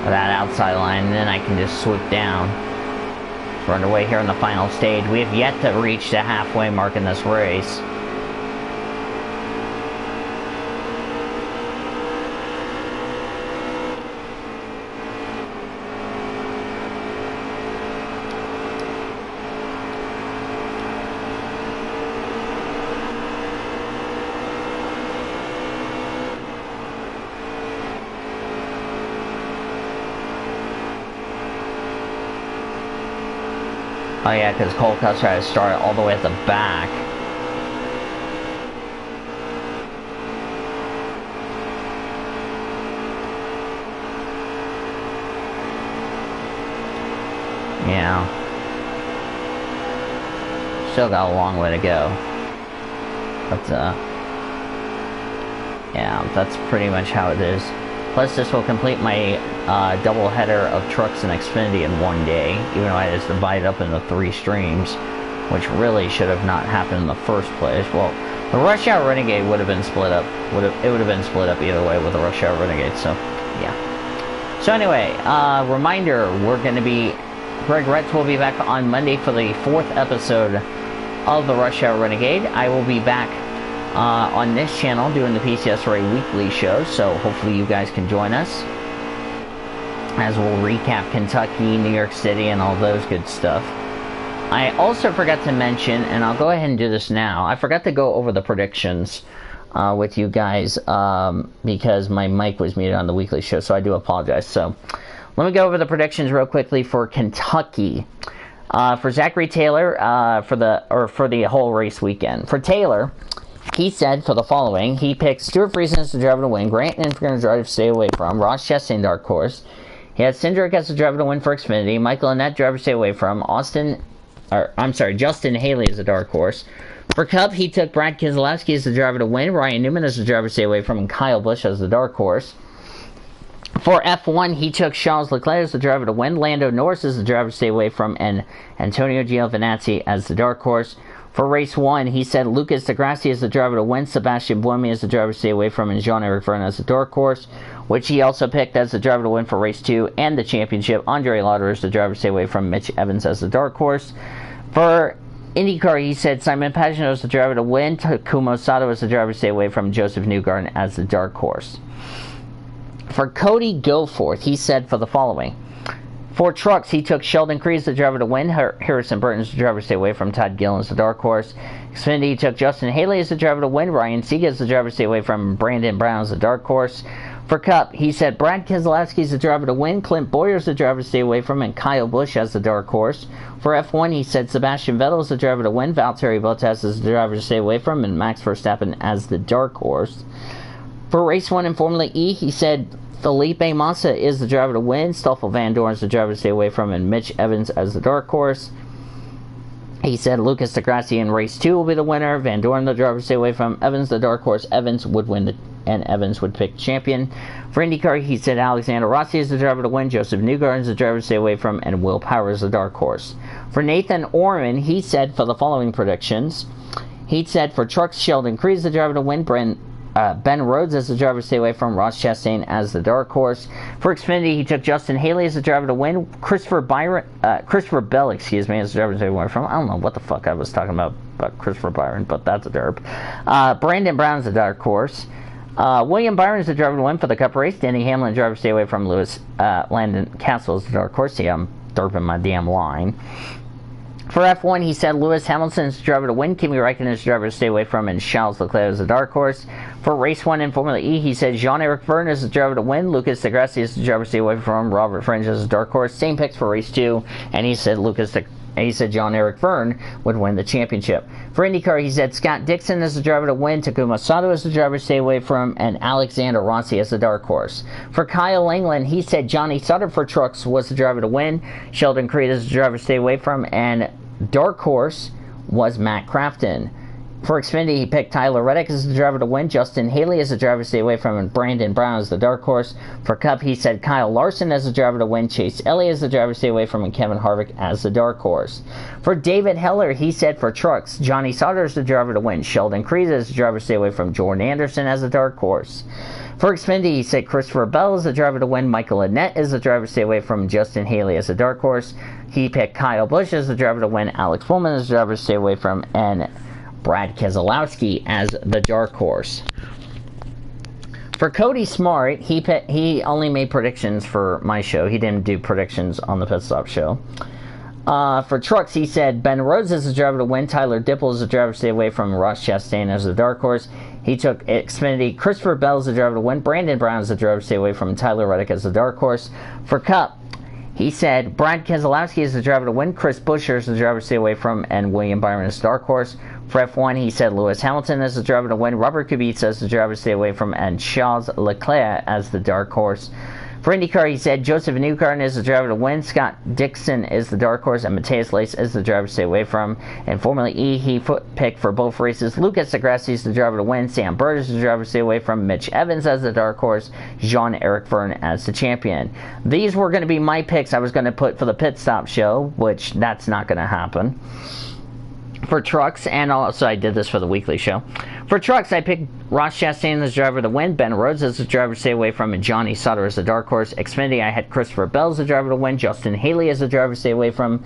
Or that outside line, and then I can just swoop down. We're underway here in the final stage. We have yet to reach the halfway mark in this race. Oh yeah, because Cole Custer had to start all the way at the back. Yeah. Still got a long way to go. But, yeah, that's pretty much how it is. Plus, this will complete my double header of trucks and Xfinity in one day, even though I just divided up into 3 streams, which really should have not happened in the first place. Well, the Rush Hour Renegade would have been split up. It would have been split up either way with the Rush Hour Renegade, so, yeah. So anyway, reminder, Greg Retz will be back on Monday for the 4th episode of the Rush Hour Renegade. I will be back on this channel doing the PCS Ray weekly show, so hopefully you guys can join us as we'll recap Kentucky, New York City, and all those good stuff. I also forgot to mention, and I'll go ahead and do this now, I forgot to go over the predictions with you guys because my mic was muted on the weekly show, so I do apologize. So let me go over the predictions real quickly for Kentucky. For Zachary Taylor, for the whole race weekend. For Taylor, he said for the following: he picked Stuart Friesen as the driver to win, Grant Infinger as the driver to stay away from, Ross Chastain dark horse. He had Cindric as the driver to win for Xfinity, Michael Annett driver to stay away from, Justin Haley as the dark horse. For Cup, he took Brad Keselowski as the driver to win, Ryan Newman as the driver to stay away from, and Kyle Busch as the dark horse. For F1, he took Charles Leclerc as the driver to win, Lando Norris as the driver to stay away from, and Antonio Giovinazzi as the dark horse. For race 1, he said Lucas Degrassi is the driver to win, Sebastian Buemi is the driver to stay away from, and Jean-Eric Vergne as the dark horse, which he also picked as the driver to win for race 2 and the championship. Andre Lauder is the driver to stay away from, Mitch Evans as the dark horse. For IndyCar, he said Simon Pagenaud is the driver to win, Takuma Sato is the driver to stay away from, Joseph Newgarden as the dark horse. For Cody Goforth, he said for the following. For trucks, he took Sheldon Creed as the driver to win, Harrison Burton as the driver to stay away from, Todd Gillen as the dark horse. Xfinity, he took Justin Haley as the driver to win, Ryan Sieg as the driver to stay away from, Brandon Brown as the dark horse. For Cup, he said Brad Keselowski is the driver to win, Clint Bowyer is the driver to stay away from, and Kyle Busch as the dark horse. For F1, he said Sebastian Vettel is the driver to win, Valtteri Bottas is the driver to stay away from, and Max Verstappen as the dark horse. For race 1 in Formula E, he said Felipe Massa is the driver to win, Stoffel Van Dorn is the driver to stay away from, and Mitch Evans as the dark horse. He said Lucas Degrassi in race 2 will be the winner, Van Dorn the driver to stay away from, Evans the dark horse, Evans would win and Evans would pick champion. For IndyCar, he said Alexander Rossi is the driver to win, Joseph Newgarden is the driver to stay away from, and Will Power is the dark horse. For Nathan Orman, he said for the following predictions. He said for trucks, Sheldon Creed is the driver to win, Ben Rhodes as the driver to stay away from, Ross Chastain as the dark horse. For Xfinity, he took Justin Haley as the driver to win, Christopher Bell, as the driver to stay away from. I don't know what the fuck I was talking about Christopher Byron, but that's a derp. Brandon Brown is the dark horse. William Byron is the driver to win for the Cup race. Denny Hamlin, driver to stay away from. Landon Castle is the dark horse. See, I'm derping my damn line. For F1, he said Lewis Hamilton is the driver to win, Kimi Räikkönen is the driver to stay away from, and Charles Leclerc is the dark horse. For race 1 in Formula E, he said Jean-Eric Vergne is the driver to win, Lucas Degrassi is the driver to stay away from, Robert Fringe is the dark horse. Same picks for race 2, and he said Jean-Eric Vergne would win the championship. For IndyCar, he said Scott Dixon is the driver to win, Takuma Sato is the driver to stay away from, and Alexander Rossi is the dark horse. For Kyle Langland, he said Johnny Sutter for trucks was the driver to win, Sheldon Creed is the driver to stay away from, and dark horse was Matt Crafton. For Xfinity, he picked Tyler Reddick as the driver to win, Justin Haley as the driver to stay away from, and Brandon Brown as the dark horse. For Cup, he said Kyle Larson as the driver to win, Chase Elliott as the driver to stay away from, and Kevin Harvick as the dark horse. For David Heller, he said for trucks, Johnny Sauter is the driver to win, Sheldon Creed as the driver to stay away from, Jordan Anderson as the dark horse. For Xfinity, he said Christopher Bell is the driver to win, Michael Annett is the driver to stay away from, Justin Haley as the dark horse. He picked Kyle Busch as the driver to win, Alex Bowman as the driver to stay away from, and Brad Keselowski as the dark horse. For Cody Smart, he only made predictions for my show. He didn't do predictions on the Pit Stop show. For trucks, he said Ben Rhodes is the driver to win, Tyler Dipple is the driver to stay away from, Ross Chastain as the dark horse. He took Xfinity, Christopher Bell is the driver to win, Brandon Brown is the driver to stay away from, Tyler Reddick as the dark horse. For Cup, he said Brad Keselowski is the driver to win, Chris Buescher is the driver to stay away from, and William Byron is the dark horse. For F1, he said Lewis Hamilton is the driver to win, Robert Kubica is the driver to stay away from, and Charles Leclerc as the dark horse. For IndyCar, he said Joseph Newgarden is the driver to win, Scott Dixon is the dark horse, and Matthias Lace is the driver to stay away from. In Formula E, he picked for both races Lucas Degrassi is the driver to win, Sam Bird is the driver to stay away from, Mitch Evans as the dark horse, Jean-Eric Vergne as the champion. These were going to be my picks I was going to put for the Pit Stop show, which that's not going to happen. For trucks, and also I did this for the weekly show. For trucks, I picked Ross Chastain as the driver to win, Ben Rhodes as the driver to stay away from, and Johnny Sutter as the dark horse. Xfinity, I had Christopher Bell as the driver to win, Justin Haley as the driver to stay away from,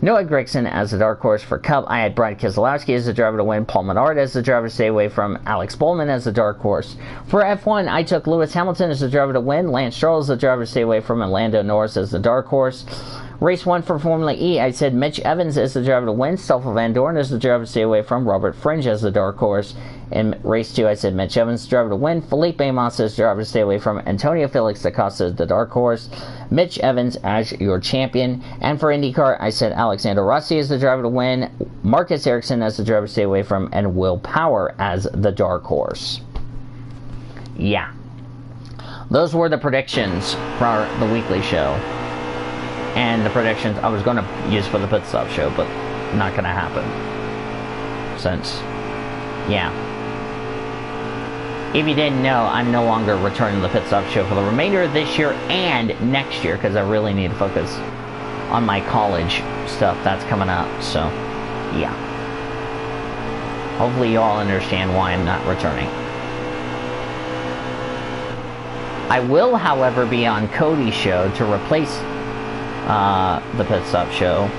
Noah Gragson as the dark horse. For Cup, I had Brad Keselowski as the driver to win, Paul Menard as the driver to stay away from, Alex Bowman as the dark horse. For F1, I took Lewis Hamilton as the driver to win, Lance Stroll as the driver to stay away from, and Lando Norris as the dark horse. Race 1 for Formula E, I said Mitch Evans is the driver to win, Stoffel Van Dorn is the driver to stay away from, Robert Fringe as the dark horse. In race 2, I said Mitch Evans, driver to win, Felipe Massa is the driver to stay away from, Antonio Felix da Costa is the dark horse, Mitch Evans as your champion. And for IndyCar, I said Alexander Rossi is the driver to win, Marcus Ericsson as the driver to stay away from, and Will Power as the dark horse. Yeah. Those were the predictions for the weekly show. And the predictions I was going to use for the Pit Stop show, but not going to happen. Since, yeah. If you didn't know, I'm no longer returning to the Pit Stop show for the remainder of this year and next year, because I really need to focus on my college stuff that's coming up, so, yeah. Hopefully you all understand why I'm not returning. I will, however, be on Cody's show to replace the Pit Stop Show.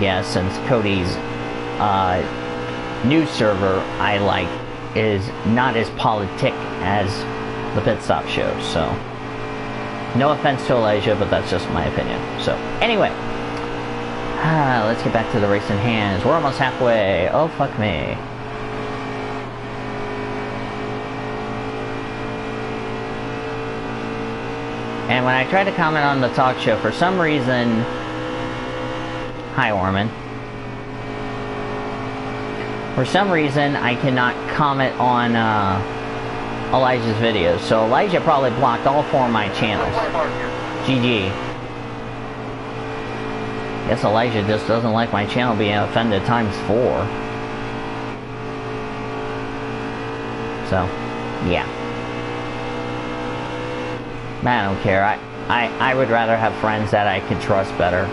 Yes, since Cody's new server I like is not as politic as the Pit Stop Show. So, no offense to Elijah, but that's just my opinion. So, anyway. Let's get back to the race in hands. We're almost halfway. Oh, fuck me. And when I try to comment on the talk show, for some reason... Hi, Orman. For some reason, I cannot comment on Elijah's videos. So Elijah probably blocked all 4 of my channels. GG. Guess Elijah just doesn't like my channel being offended times 4. So, yeah. But I don't care. I would rather have friends that I can trust better.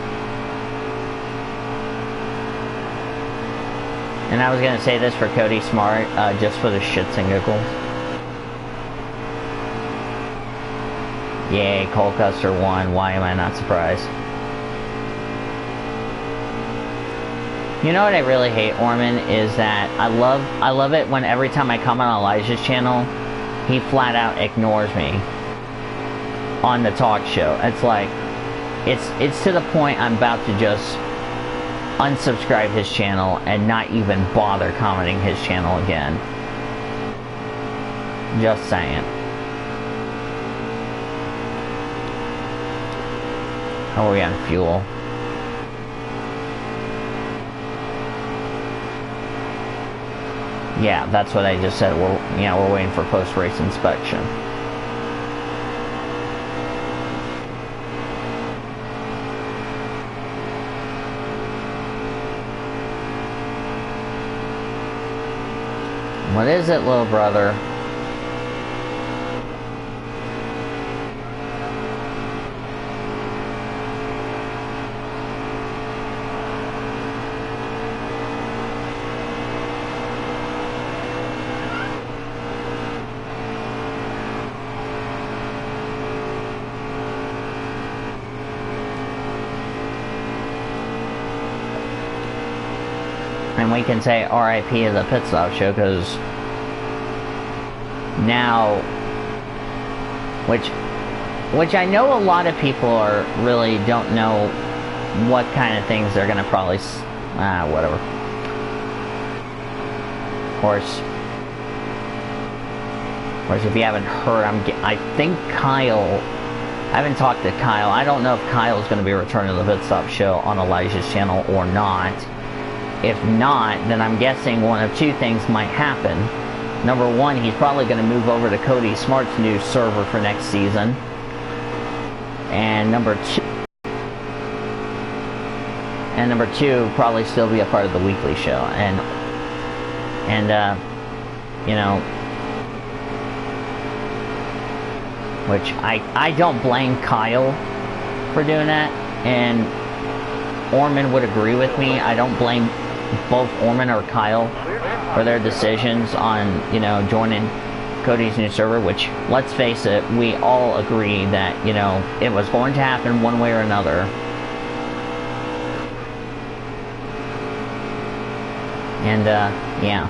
And I was gonna say this for Cody Smart, just for the shits and giggles. Yay, Colcuster won. Why am I not surprised? You know what I really hate, Orman, is that I love it when every time I comment on Elijah's channel, he flat out ignores me on the talk show. It's like, it's to the point I'm about to just unsubscribe his channel and not even bother commenting his channel again. Just saying. How are we on fuel? Yeah, that's what I just said. We're waiting for post-race inspection. What is it, little brother? And we can say RIP to the Pit Stop Show, because now, which I know a lot of people really don't know what kind of things they're gonna probably whatever. Of course, if you haven't heard, I think Kyle. I haven't talked to Kyle. I don't know if Kyle's gonna be returning to the Pit Stop Show on Elijah's channel or not. If not, then I'm guessing one of 2 things might happen. Number 1, he's probably going to move over to Cody Smart's new server for next season. And number 2, probably still be a part of the weekly show. And you know, which I don't blame Kyle for doing that. And Orman would agree with me. I don't blame both Orman or Kyle for their decisions on, joining Cody's new server, which, let's face it, we all agree that, it was going to happen one way or another. And, yeah.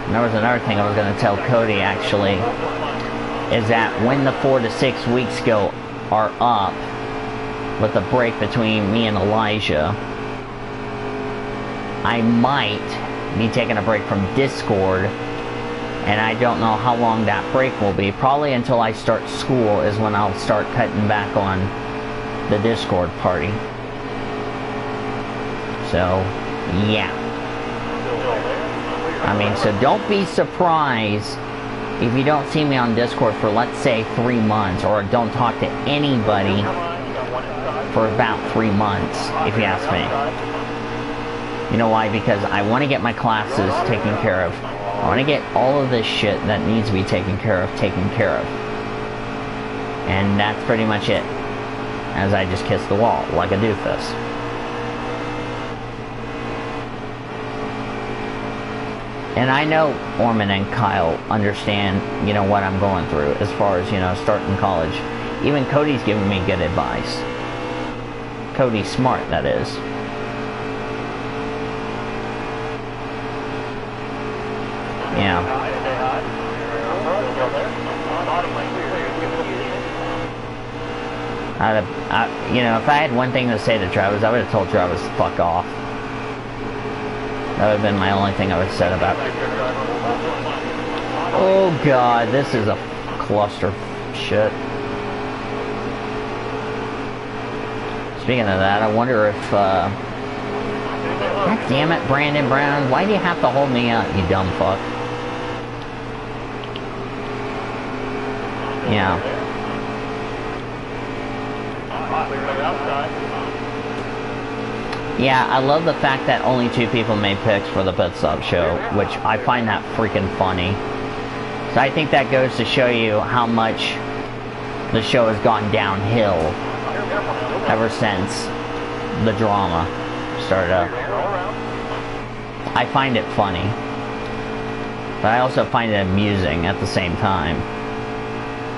And there was another thing I was going to tell Cody, actually, is that when the 4 to 6 weeks are up, with the break between me and Elijah, I might be taking a break from Discord, and I don't know how long that break will be. Probably until I start school is when I'll start cutting back on the Discord party. So, yeah. I mean, so don't be surprised if you don't see me on Discord for, let's say, 3 months, or don't talk to anybody for about 3 months, if you ask me. You know why? Because I want to get my classes taken care of. I want to get all of this shit that needs to be taken care of. And that's pretty much it. As I just kiss the wall, like a doofus. And I know Orman and Kyle understand, you know, what I'm going through as far as, you know, starting college. Even Cody's giving me good advice. Cody's smart, that is. Yeah. You know, if I had one thing to say to Travis, I would have told Travis to fuck off. That would have been my only thing I would have said about it. Oh god, this is a cluster shit. Speaking of that, I wonder if, God damn it, Brandon Brown, why do you have to hold me up, you dumb fuck? Yeah. Yeah, I love the fact that only 2 people made picks for the Pit Stop show, which I find that freaking funny. So I think that goes to show you how much the show has gone downhill ever since the drama started up. I find it funny, but I also find it amusing at the same time.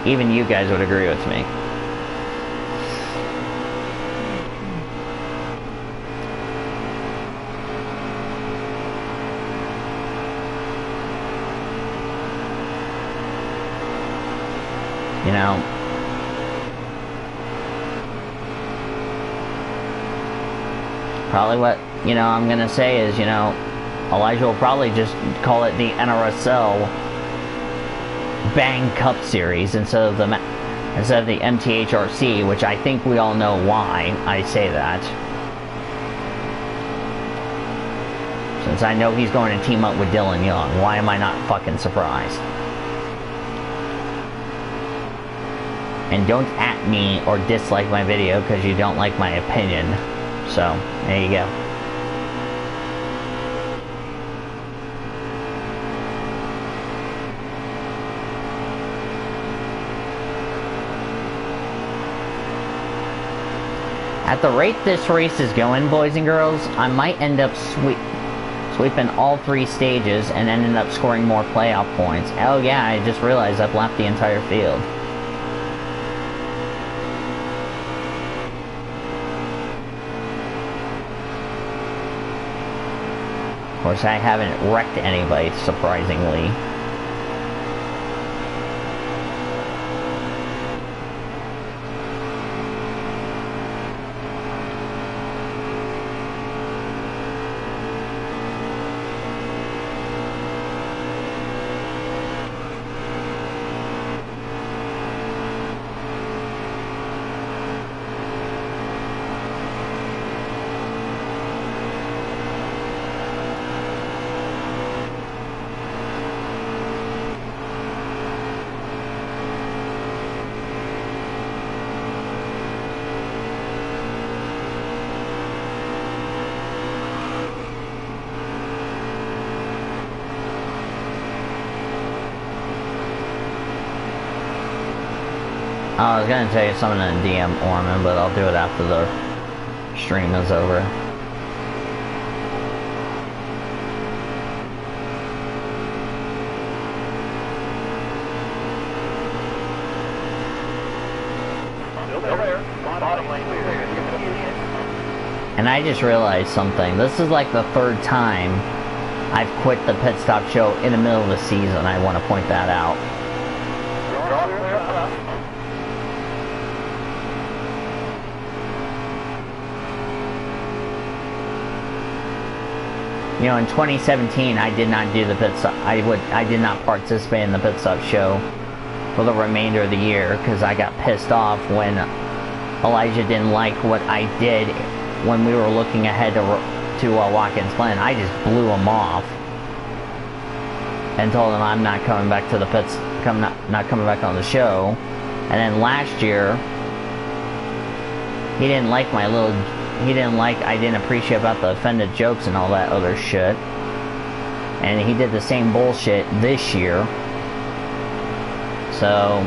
Even you guys would agree with me. You know, probably what, you know, I'm gonna say is, you know, Elijah will probably just call it the NRSL Bang Cup Series instead of the MTHRC, which I think we all know why I say that. Since I know he's going to team up with Dylan Young, why am I not fucking surprised? And don't at me or dislike my video because you don't like my opinion. So, there you go. At the rate this race is going, boys and girls, I might end up sweeping all 3 stages and ending up scoring more playoff points. Oh yeah, I just realized I've lapped the entire field. Of course, I haven't wrecked anybody, surprisingly. I was gonna tell you something in DM Orman, but I'll do it after the stream is over. And I just realized something. This is like the 3rd time I've quit the Pit Stop show in the middle of the season. I want to point that out. You know, in 2017, I did not do the pit stop. I did not participate in the Pit Stop show for the remainder of the year because I got pissed off when Elijah didn't like what I did when we were looking ahead to Watkins Glen. I just blew him off and told him I'm not coming back to the pits, not coming back on the show. And then last year, he didn't like my little. He didn't like, I didn't appreciate about the offended jokes and all that other shit. And he did the same bullshit this year. So,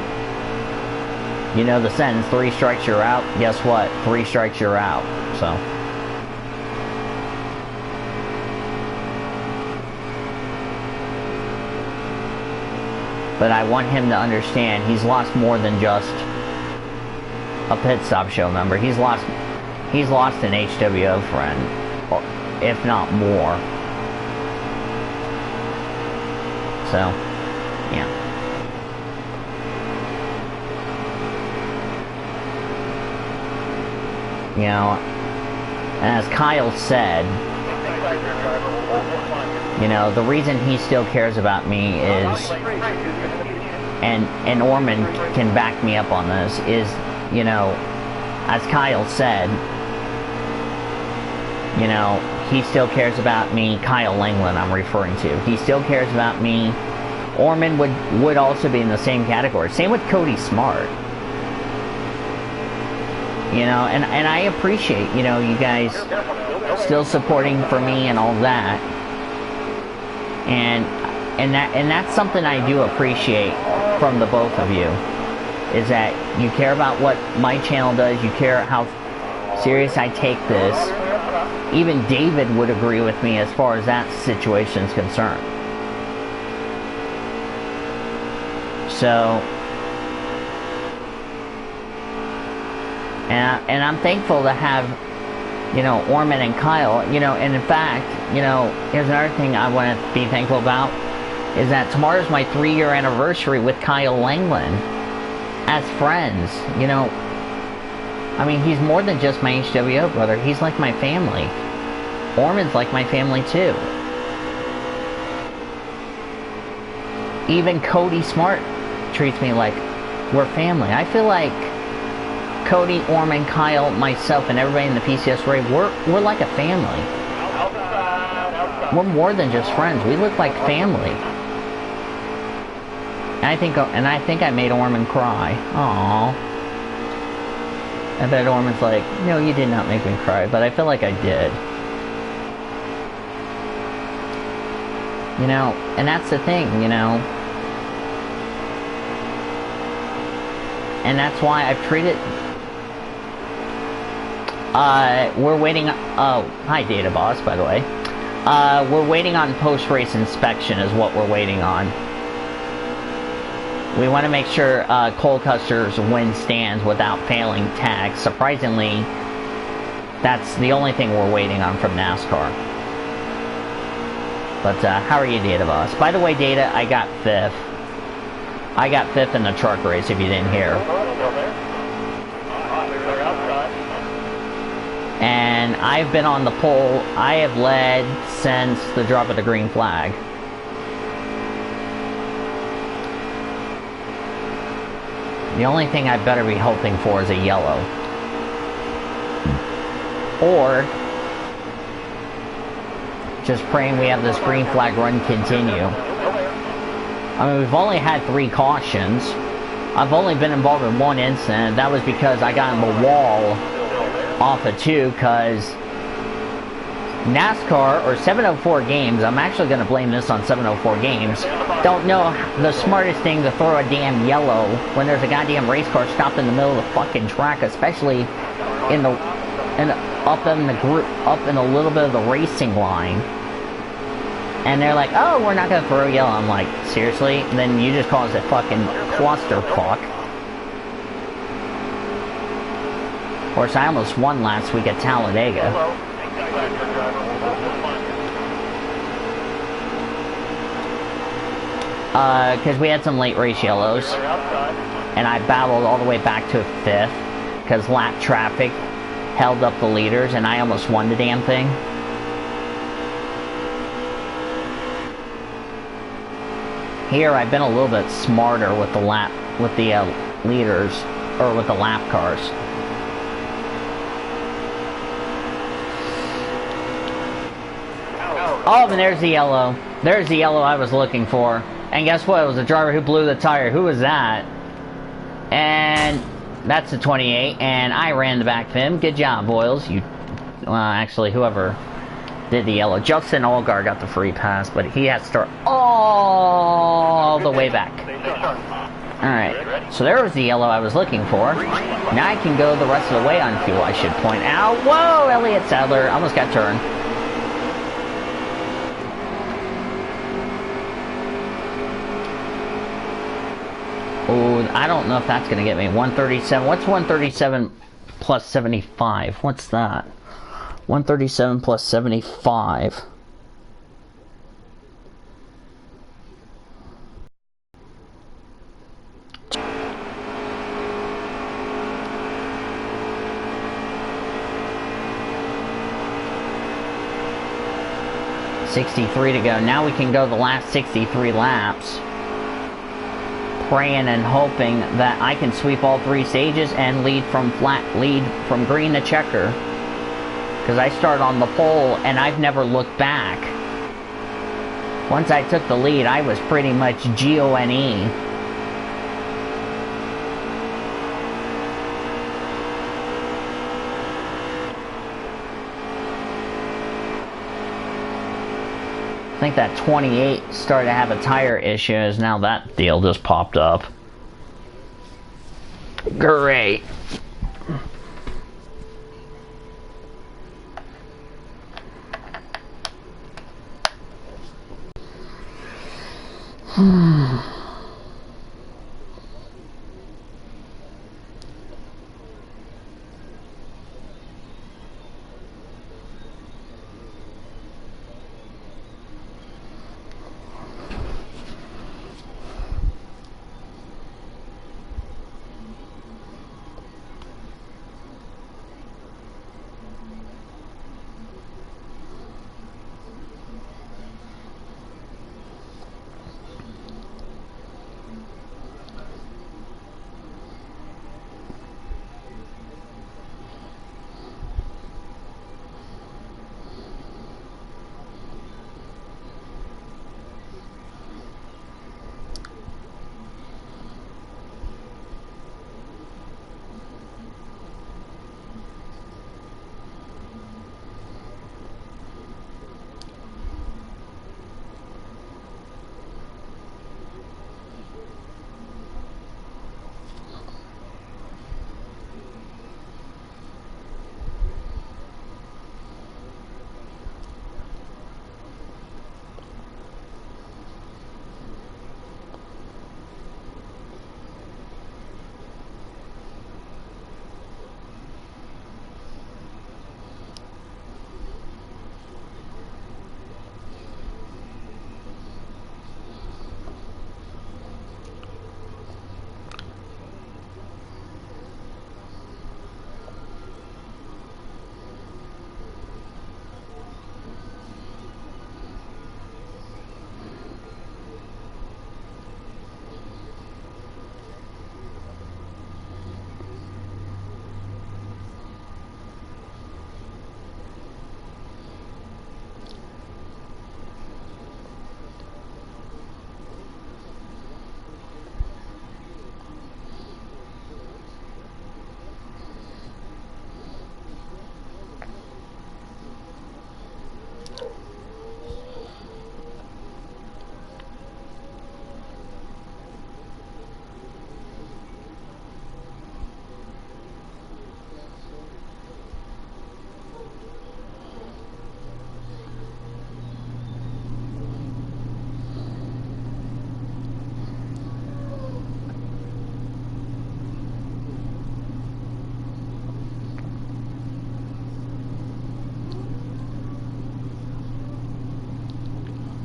you know the sentence, 3 strikes you're out. Guess what? 3 strikes you're out. So. But I want him to understand he's lost more than just a pit stop show member. He's lost an HWO friend, or if not more. So, yeah. You know, as Kyle said, you know, the reason he still cares about me is, and Orman can back me up on this, is, you know, as Kyle said, you know, he still cares about me. Kyle Langland I'm referring to. He still cares about me. Orman would also be in the same category. Same with Cody Smart. You know, and I appreciate, you know, you guys still supporting for me and all that. And that's something I do appreciate from the both of you. Is that you care about what my channel does, you care how serious I take this. Even David would agree with me as far as that situation is concerned. So, and I'm thankful to have, you know, Orman and Kyle, you know, and in fact, you know, here's another thing I want to be thankful about, is that tomorrow's my 3-year anniversary with Kyle Langland as friends. You know, I mean, he's more than just my HWO brother, he's like my family. Orman's like my family too. Even Cody Smart treats me like we're family. I feel like Cody, Orman, Kyle, myself, and everybody in the PCS raid, we're like a family. We're more than just friends. We look like family. And I think I made Orman cry. Aww. I bet Orman's like, no, you did not make me cry, but I feel like I did. You know, and that's the thing, you know. And that's why I've treated... we're waiting... Oh, hi Data Boss, by the way. We're waiting on post-race inspection is what we're waiting on. We want to make sure Cole Custer's win stands without failing tags. Surprisingly, that's the only thing we're waiting on from NASCAR. But how are you, Data Boss? By the way, Data, I got 5th. I got 5th in the truck race, if you didn't hear. And I've been on the pole. I have led since the drop of the green flag. The only thing I better be hoping for is a yellow. Or just praying we have this green flag run continue. I mean, we've only had 3 cautions. I've only been involved in 1 incident. That was because I got in the wall off of 2, because NASCAR, or 704 Games, I'm actually going to blame this on 704 Games, don't know the smartest thing to throw a damn yellow when there's a goddamn race car stopped in the middle of the fucking track, especially up in a little bit of the racing line. And they're like, oh, we're not going to throw yellow. I'm like, seriously? And then you just caused a fucking clusterfuck. Of course, I almost won last week at Talladega. Because we had some late race yellows. And I battled all the way back to 5th. Because lap traffic held up the leaders, and I almost won the damn thing. Here, I've been a little bit smarter with the leaders, or with the lap cars. Oh, and there's the yellow. There's the yellow I was looking for. And guess what? It was the driver who blew the tire. Who was that? And that's the 28, and I ran the back of him. Good job, Boyles. Well, actually, whoever did the yellow. Justin Allgar got the free pass, but he has to start all the way back. Alright, so there was the yellow I was looking for. Now I can go the rest of the way on fuel, I should point out. Whoa, Elliott Sadler. Almost got turned. Oh, I don't know if that's going to get me. 137. What's 137 plus 75? What's that? 137 plus 75. $63 to go. Now we can go the last 63 laps. Praying and hoping that I can sweep all 3 stages and lead from green to checker. Because I start on the pole and I've never looked back. Once I took the lead, I was pretty much G-O-N-E. I think that 28 started to have a tire issue, as now that deal just popped up. Great.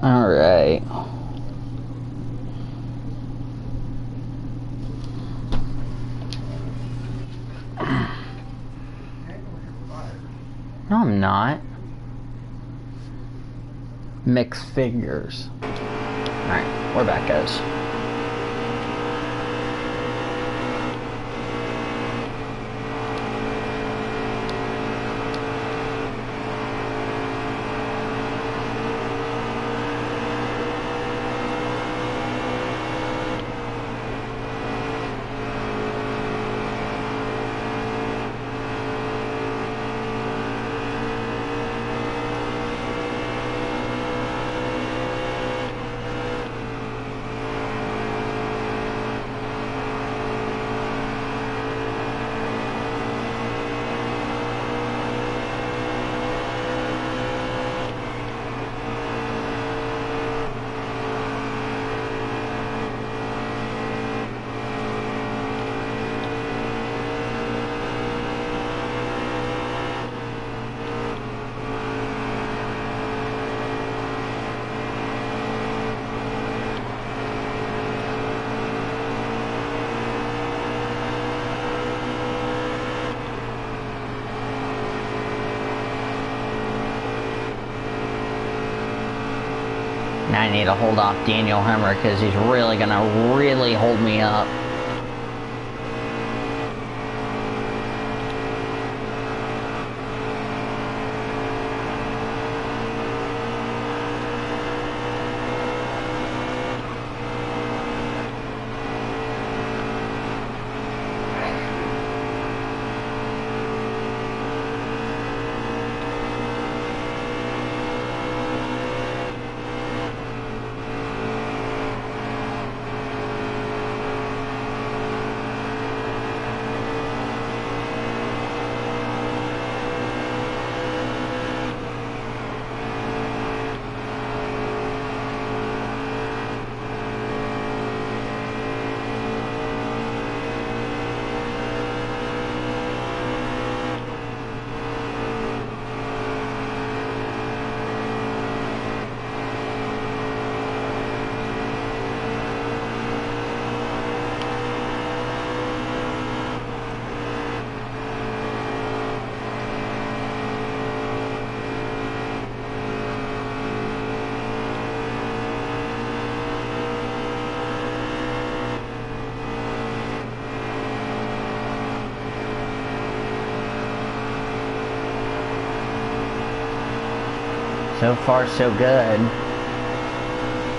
Alright. No, I'm not. Mixed figures. Alright, we're back, guys. Now I need to hold off Daniel Hemmer because he's really gonna really hold me up. So far, so good.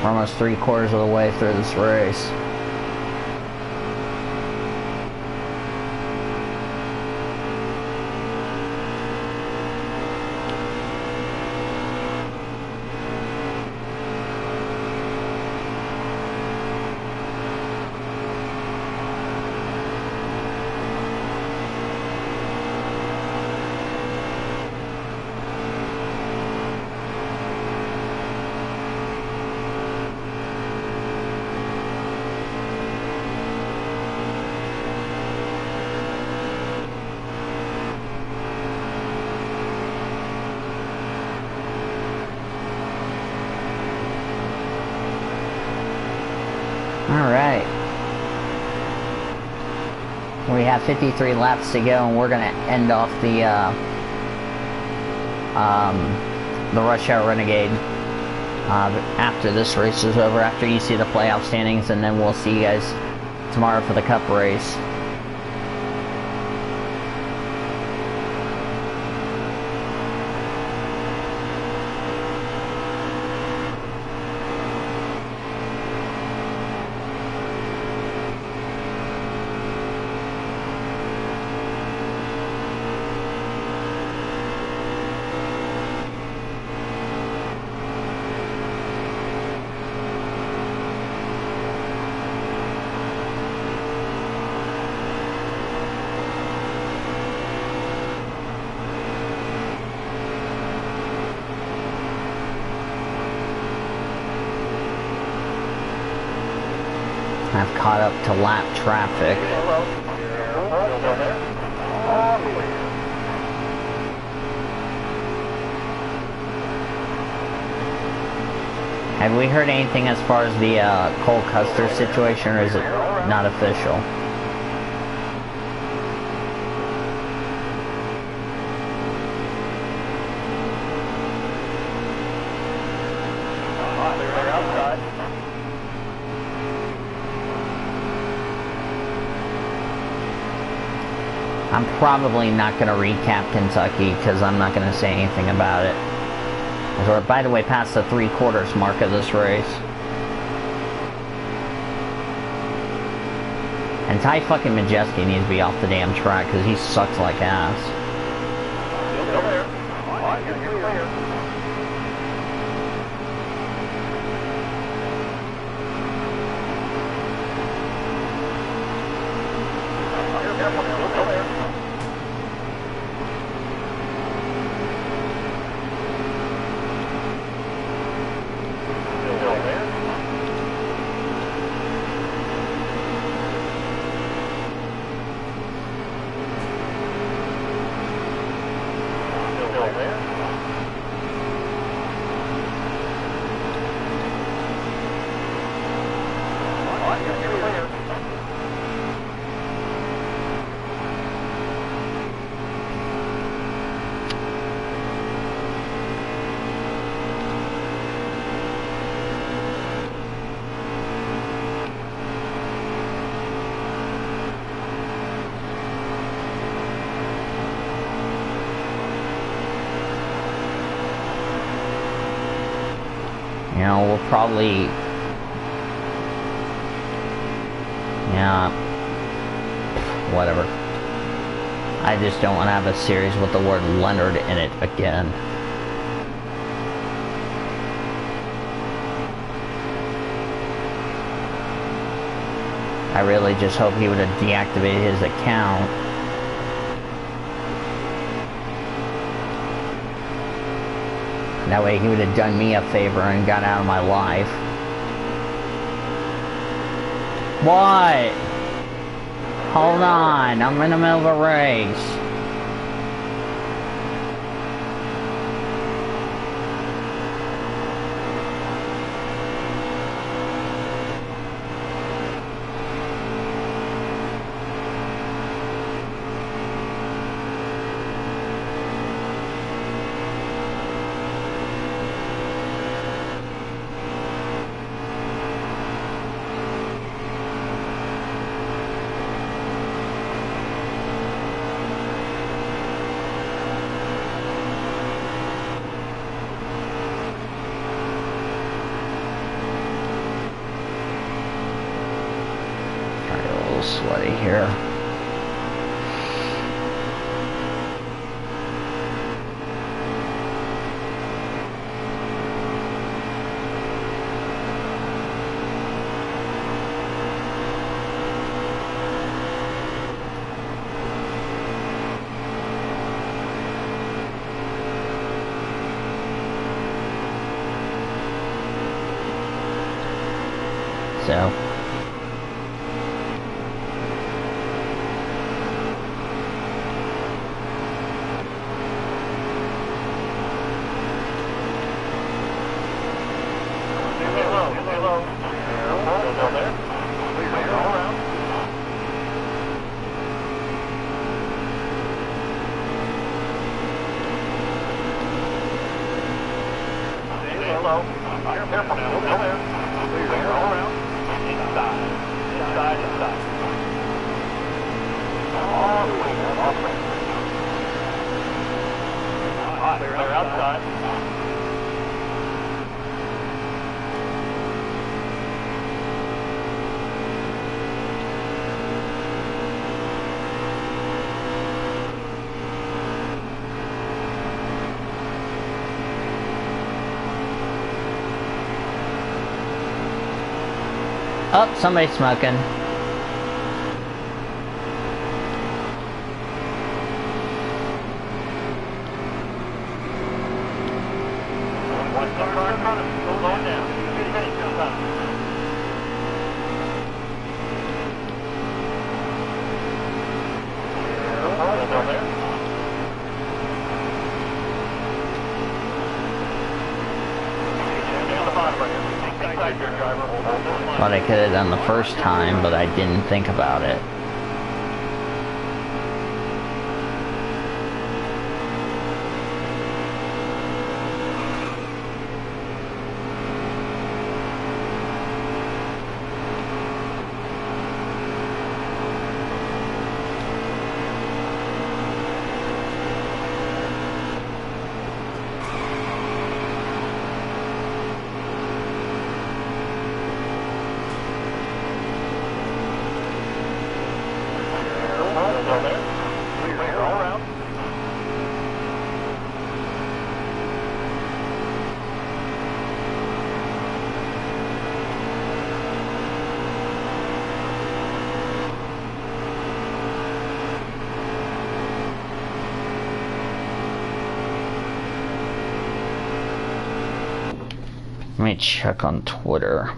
We're almost 3/4 of the way through this race. Alright. We have 53 laps to go, and we're going to end off the Rush Hour Renegade after this race is over, after you see the playoff standings, and then we'll see you guys tomorrow for the Cup race. I've caught up to lap traffic. Have we heard anything as far as the Cole Custer situation, or is it not official? I'm probably not going to recap Kentucky because I'm not going to say anything about it. We're, by the way, past the 3/4 mark of this race. And Ty fucking Majeski needs to be off the damn track because he sucks like ass. You know, we'll probably... Yeah. Whatever. I just don't want to have a series with the word Leonard in it again. I really just hope he would have deactivated his account. That way he would have done me a favor and got out of my life. What? Hold on, I'm in the middle of a race. Sweaty here. So oh, somebody's smoking. What I could have done the first time, but I didn't think about it. Let me check on Twitter.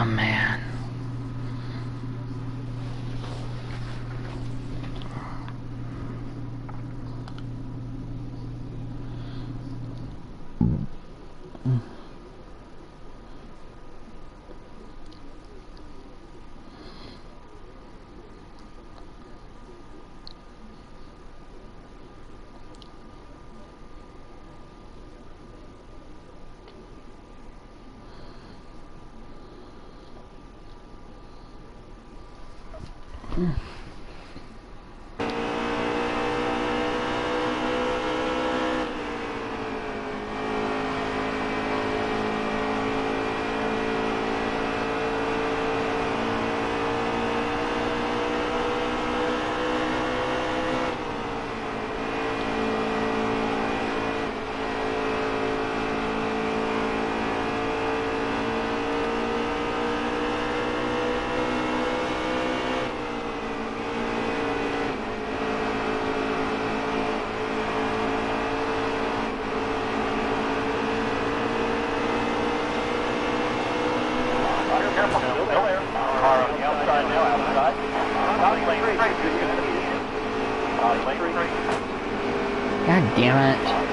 Oh, man. God damn it.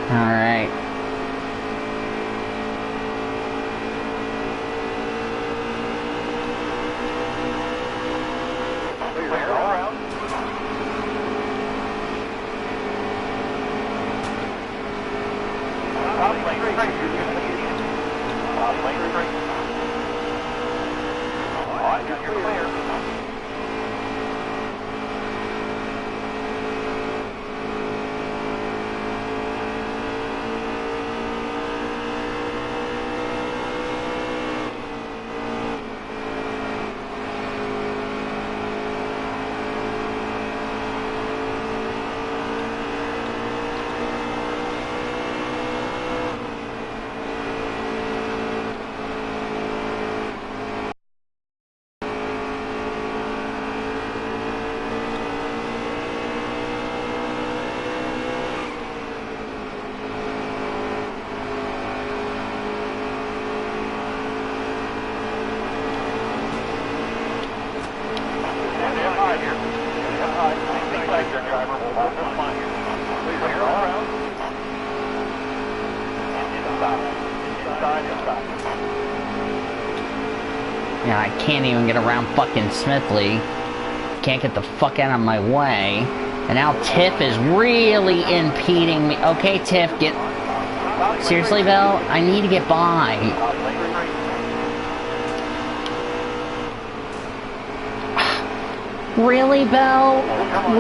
Alright. Yeah, I can't even get around fucking Smithley. Can't get the fuck out of my way. And now Tiff is really impeding me. Okay, Tiff, get... Seriously, Belle? I need to get by. Really, Belle?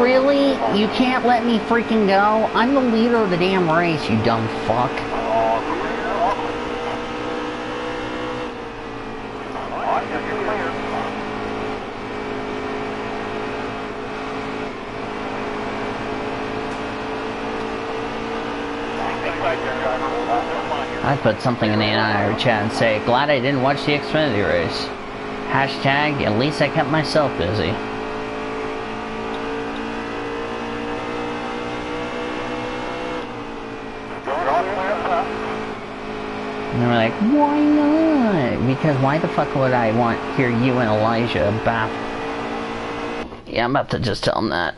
Really? You can't let me freaking go? I'm the leader of the damn race, you dumb fuck. I'd put something in the NIR chat and say, glad I didn't watch the Xfinity race. Hashtag, at least I kept myself busy. And they were like, why not? Because why the fuck would I want hear you and Elijah baff? Yeah, I'm about to just tell them that.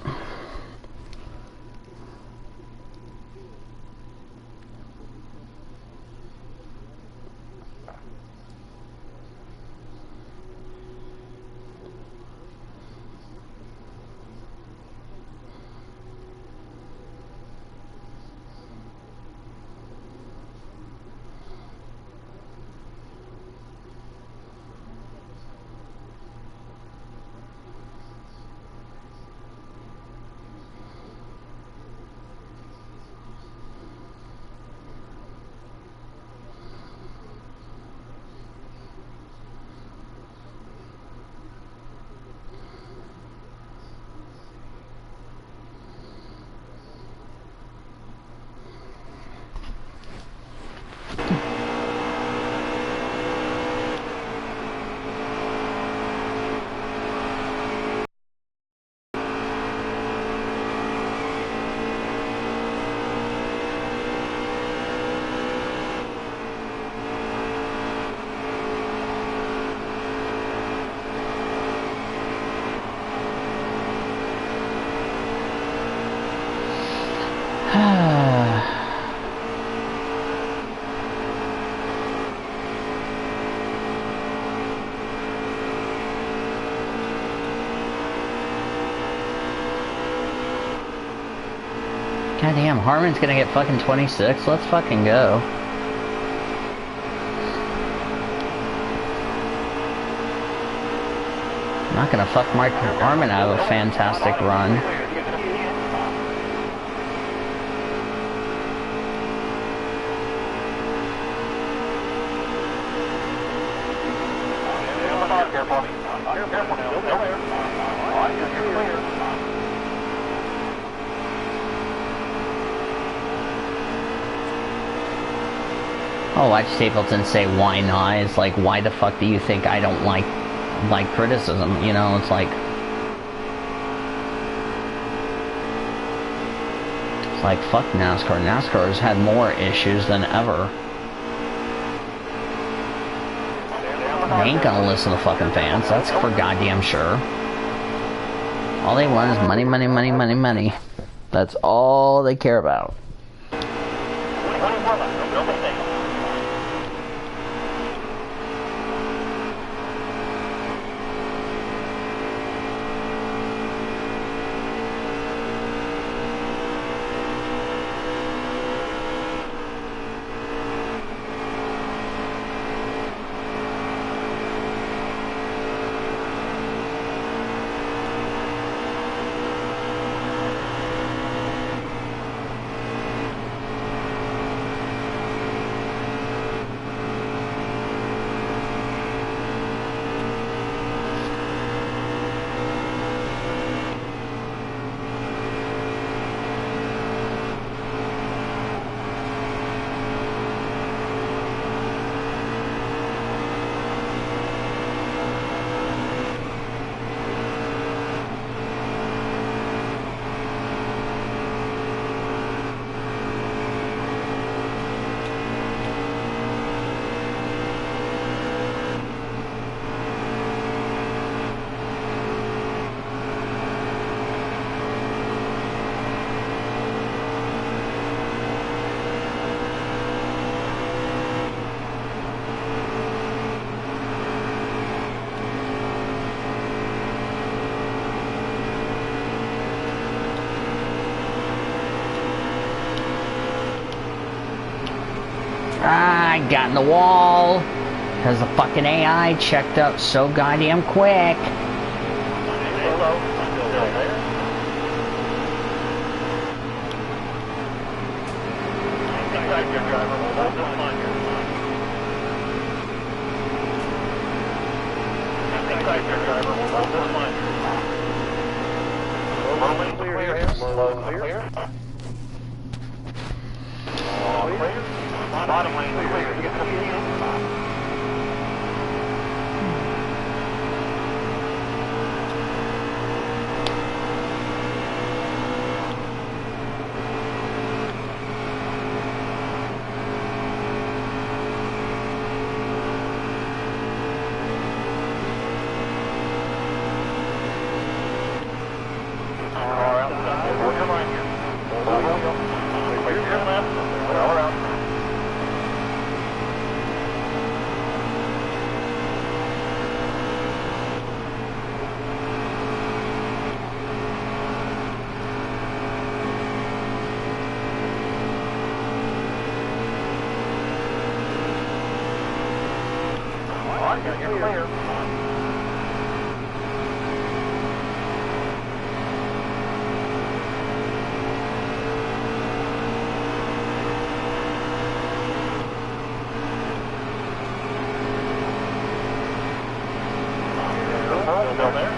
Goddamn, Harmon's gonna get fucking 26. Let's fucking go. I'm not gonna fuck Mark Harmon out of a fantastic run. Oh, watch Stapleton say, why not? It's like, why the fuck do you think I don't like criticism? You know, it's like... It's like, fuck NASCAR. NASCAR has had more issues than ever. They ain't gonna listen to fucking fans. That's for goddamn sure. All they want is money, money, money, money, money. That's all they care about. I got in the wall because the fucking AI checked up so goddamn quick. bottom lane clear. You get the field. You're clear. Still there?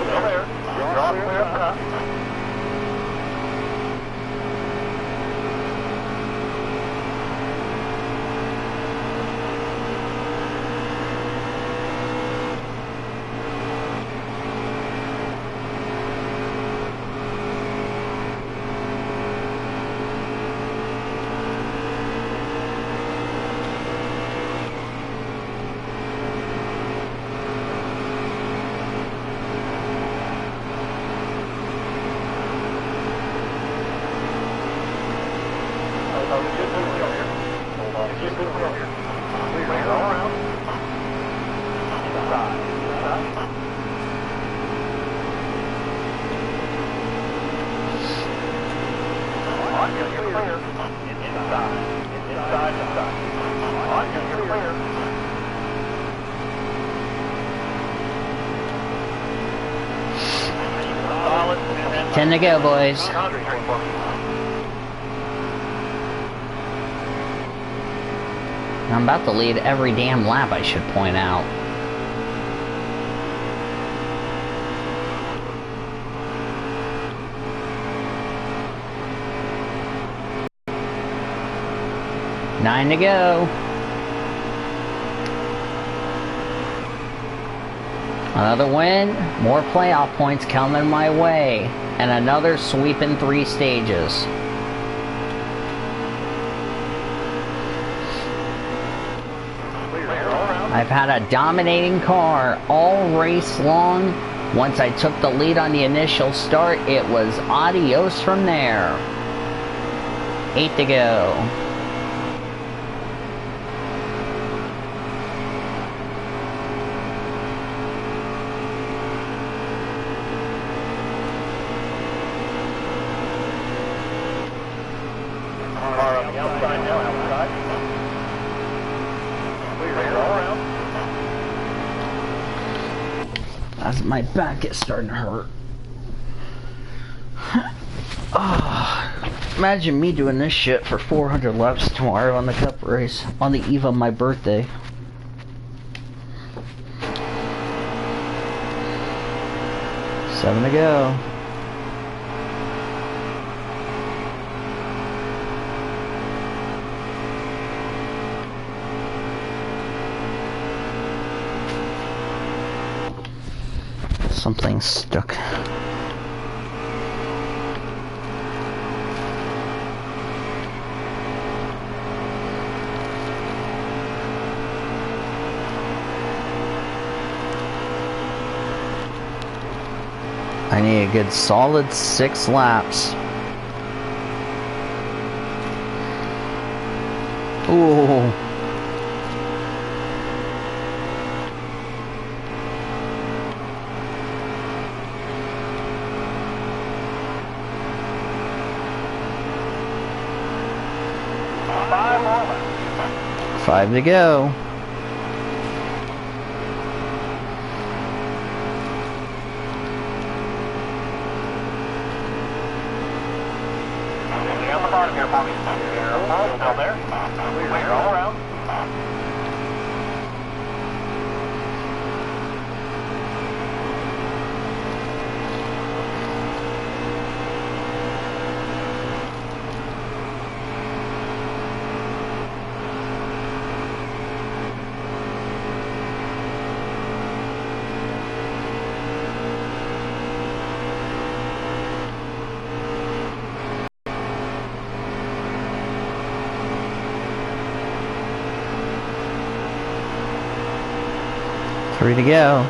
Still there. You're all clear up enough. Ten to go, boys. I'm about to lead every damn lap, I should point out. Nine to go. Another win, more playoff points coming my way, and another sweep in 3 stages. I've had a dominating car all race long. Once I took the lead on the initial start, it was adios from there. 8 to go. My back is starting to hurt. Imagine me doing this shit for 400 laps tomorrow on the cup race on the eve of my birthday. Seven to go. Something stuck. I need a good solid 6 laps. Ooh. Five to go. On the bottom here for me. Still there? Clear all around. 3 to go.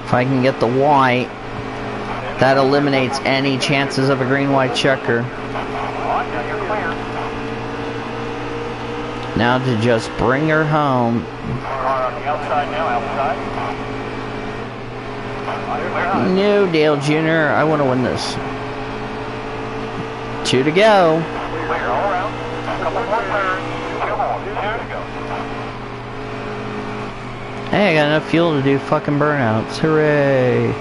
If I can get the white, that eliminates any chances of a green-white checker. Now to just bring her home. On the outside now, outside. No, Dale Jr., I want to win this. 2 to go. Clear all around. A couple more turns. 2 more. 2 to go. Hey, I got enough fuel to do fucking burnouts. Hooray.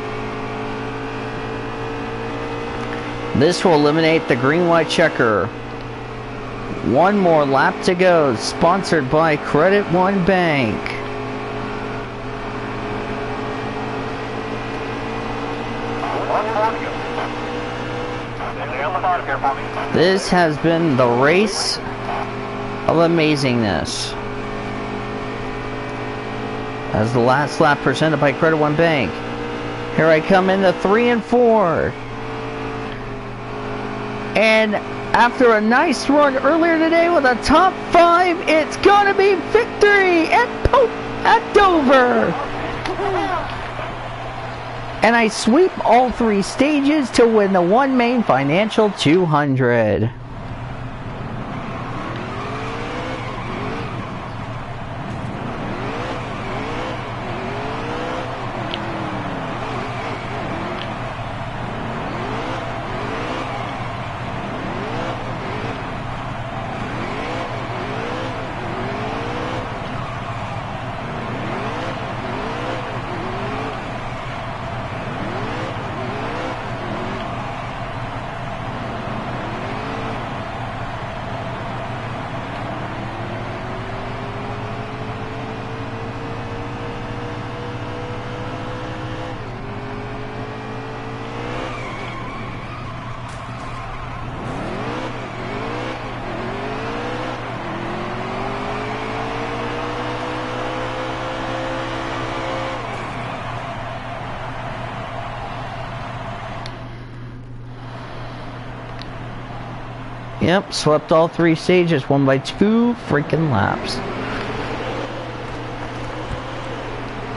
This will eliminate the green-white checker. 1 more lap to go. Sponsored by Credit One Bank. This has been the race of amazingness. As the last lap presented by Credit One Bank. Here I come into 3 and 4. And after a nice run earlier today with a top 5, it's gonna be victory at Dover. And I sweep all 3 stages to win the One Main Financial 200. Yep, swept all 3 stages, won by 2 freaking laps.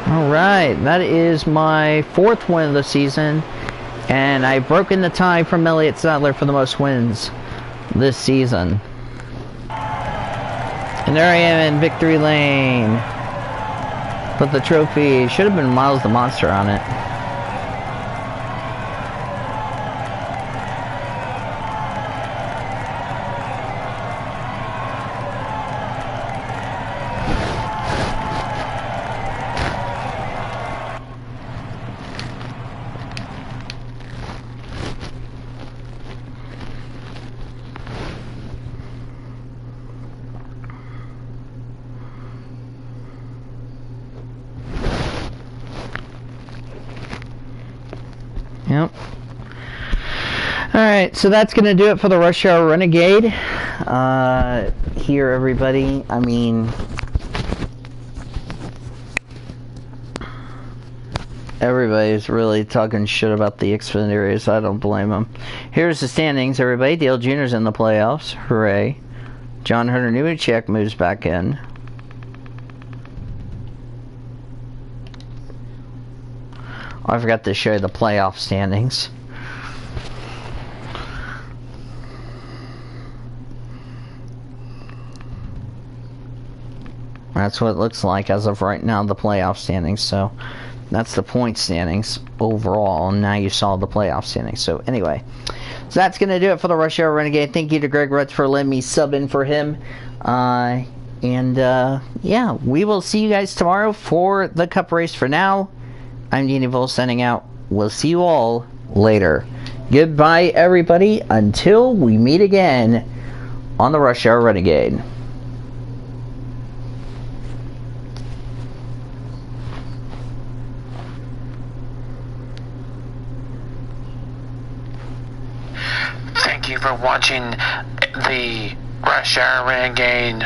Alright, that is my 4th win of the season. And I've broken the tie from Elliott Sadler for the most wins this season. And there I am in victory lane. But the trophy should have been Miles the Monster on it. Yep. Alright, so that's going to do it for the Rush Hour Renegade. Here, everybody. I mean, everybody's really talking shit about the Xfinity race. I don't blame them. Here's the standings, everybody. Dale Jr.'s in the playoffs. Hooray. John Hunter Nemechek moves back in. Oh, I forgot to show you the playoff standings. That's what it looks like as of right now, the playoff standings. So that's the point standings overall. Now you saw the playoff standings. So anyway, so that's going to do it for the Rush Hour Renegade. Thank you to Greg Rutz for letting me sub in for him. Yeah, we will see you guys tomorrow for the Cup race. For now, I'm Dean Evil signing out. We'll see you all later. Goodbye, everybody, until we meet again on the Rush Hour Renegade. Thank you for watching the Rush Hour Renegade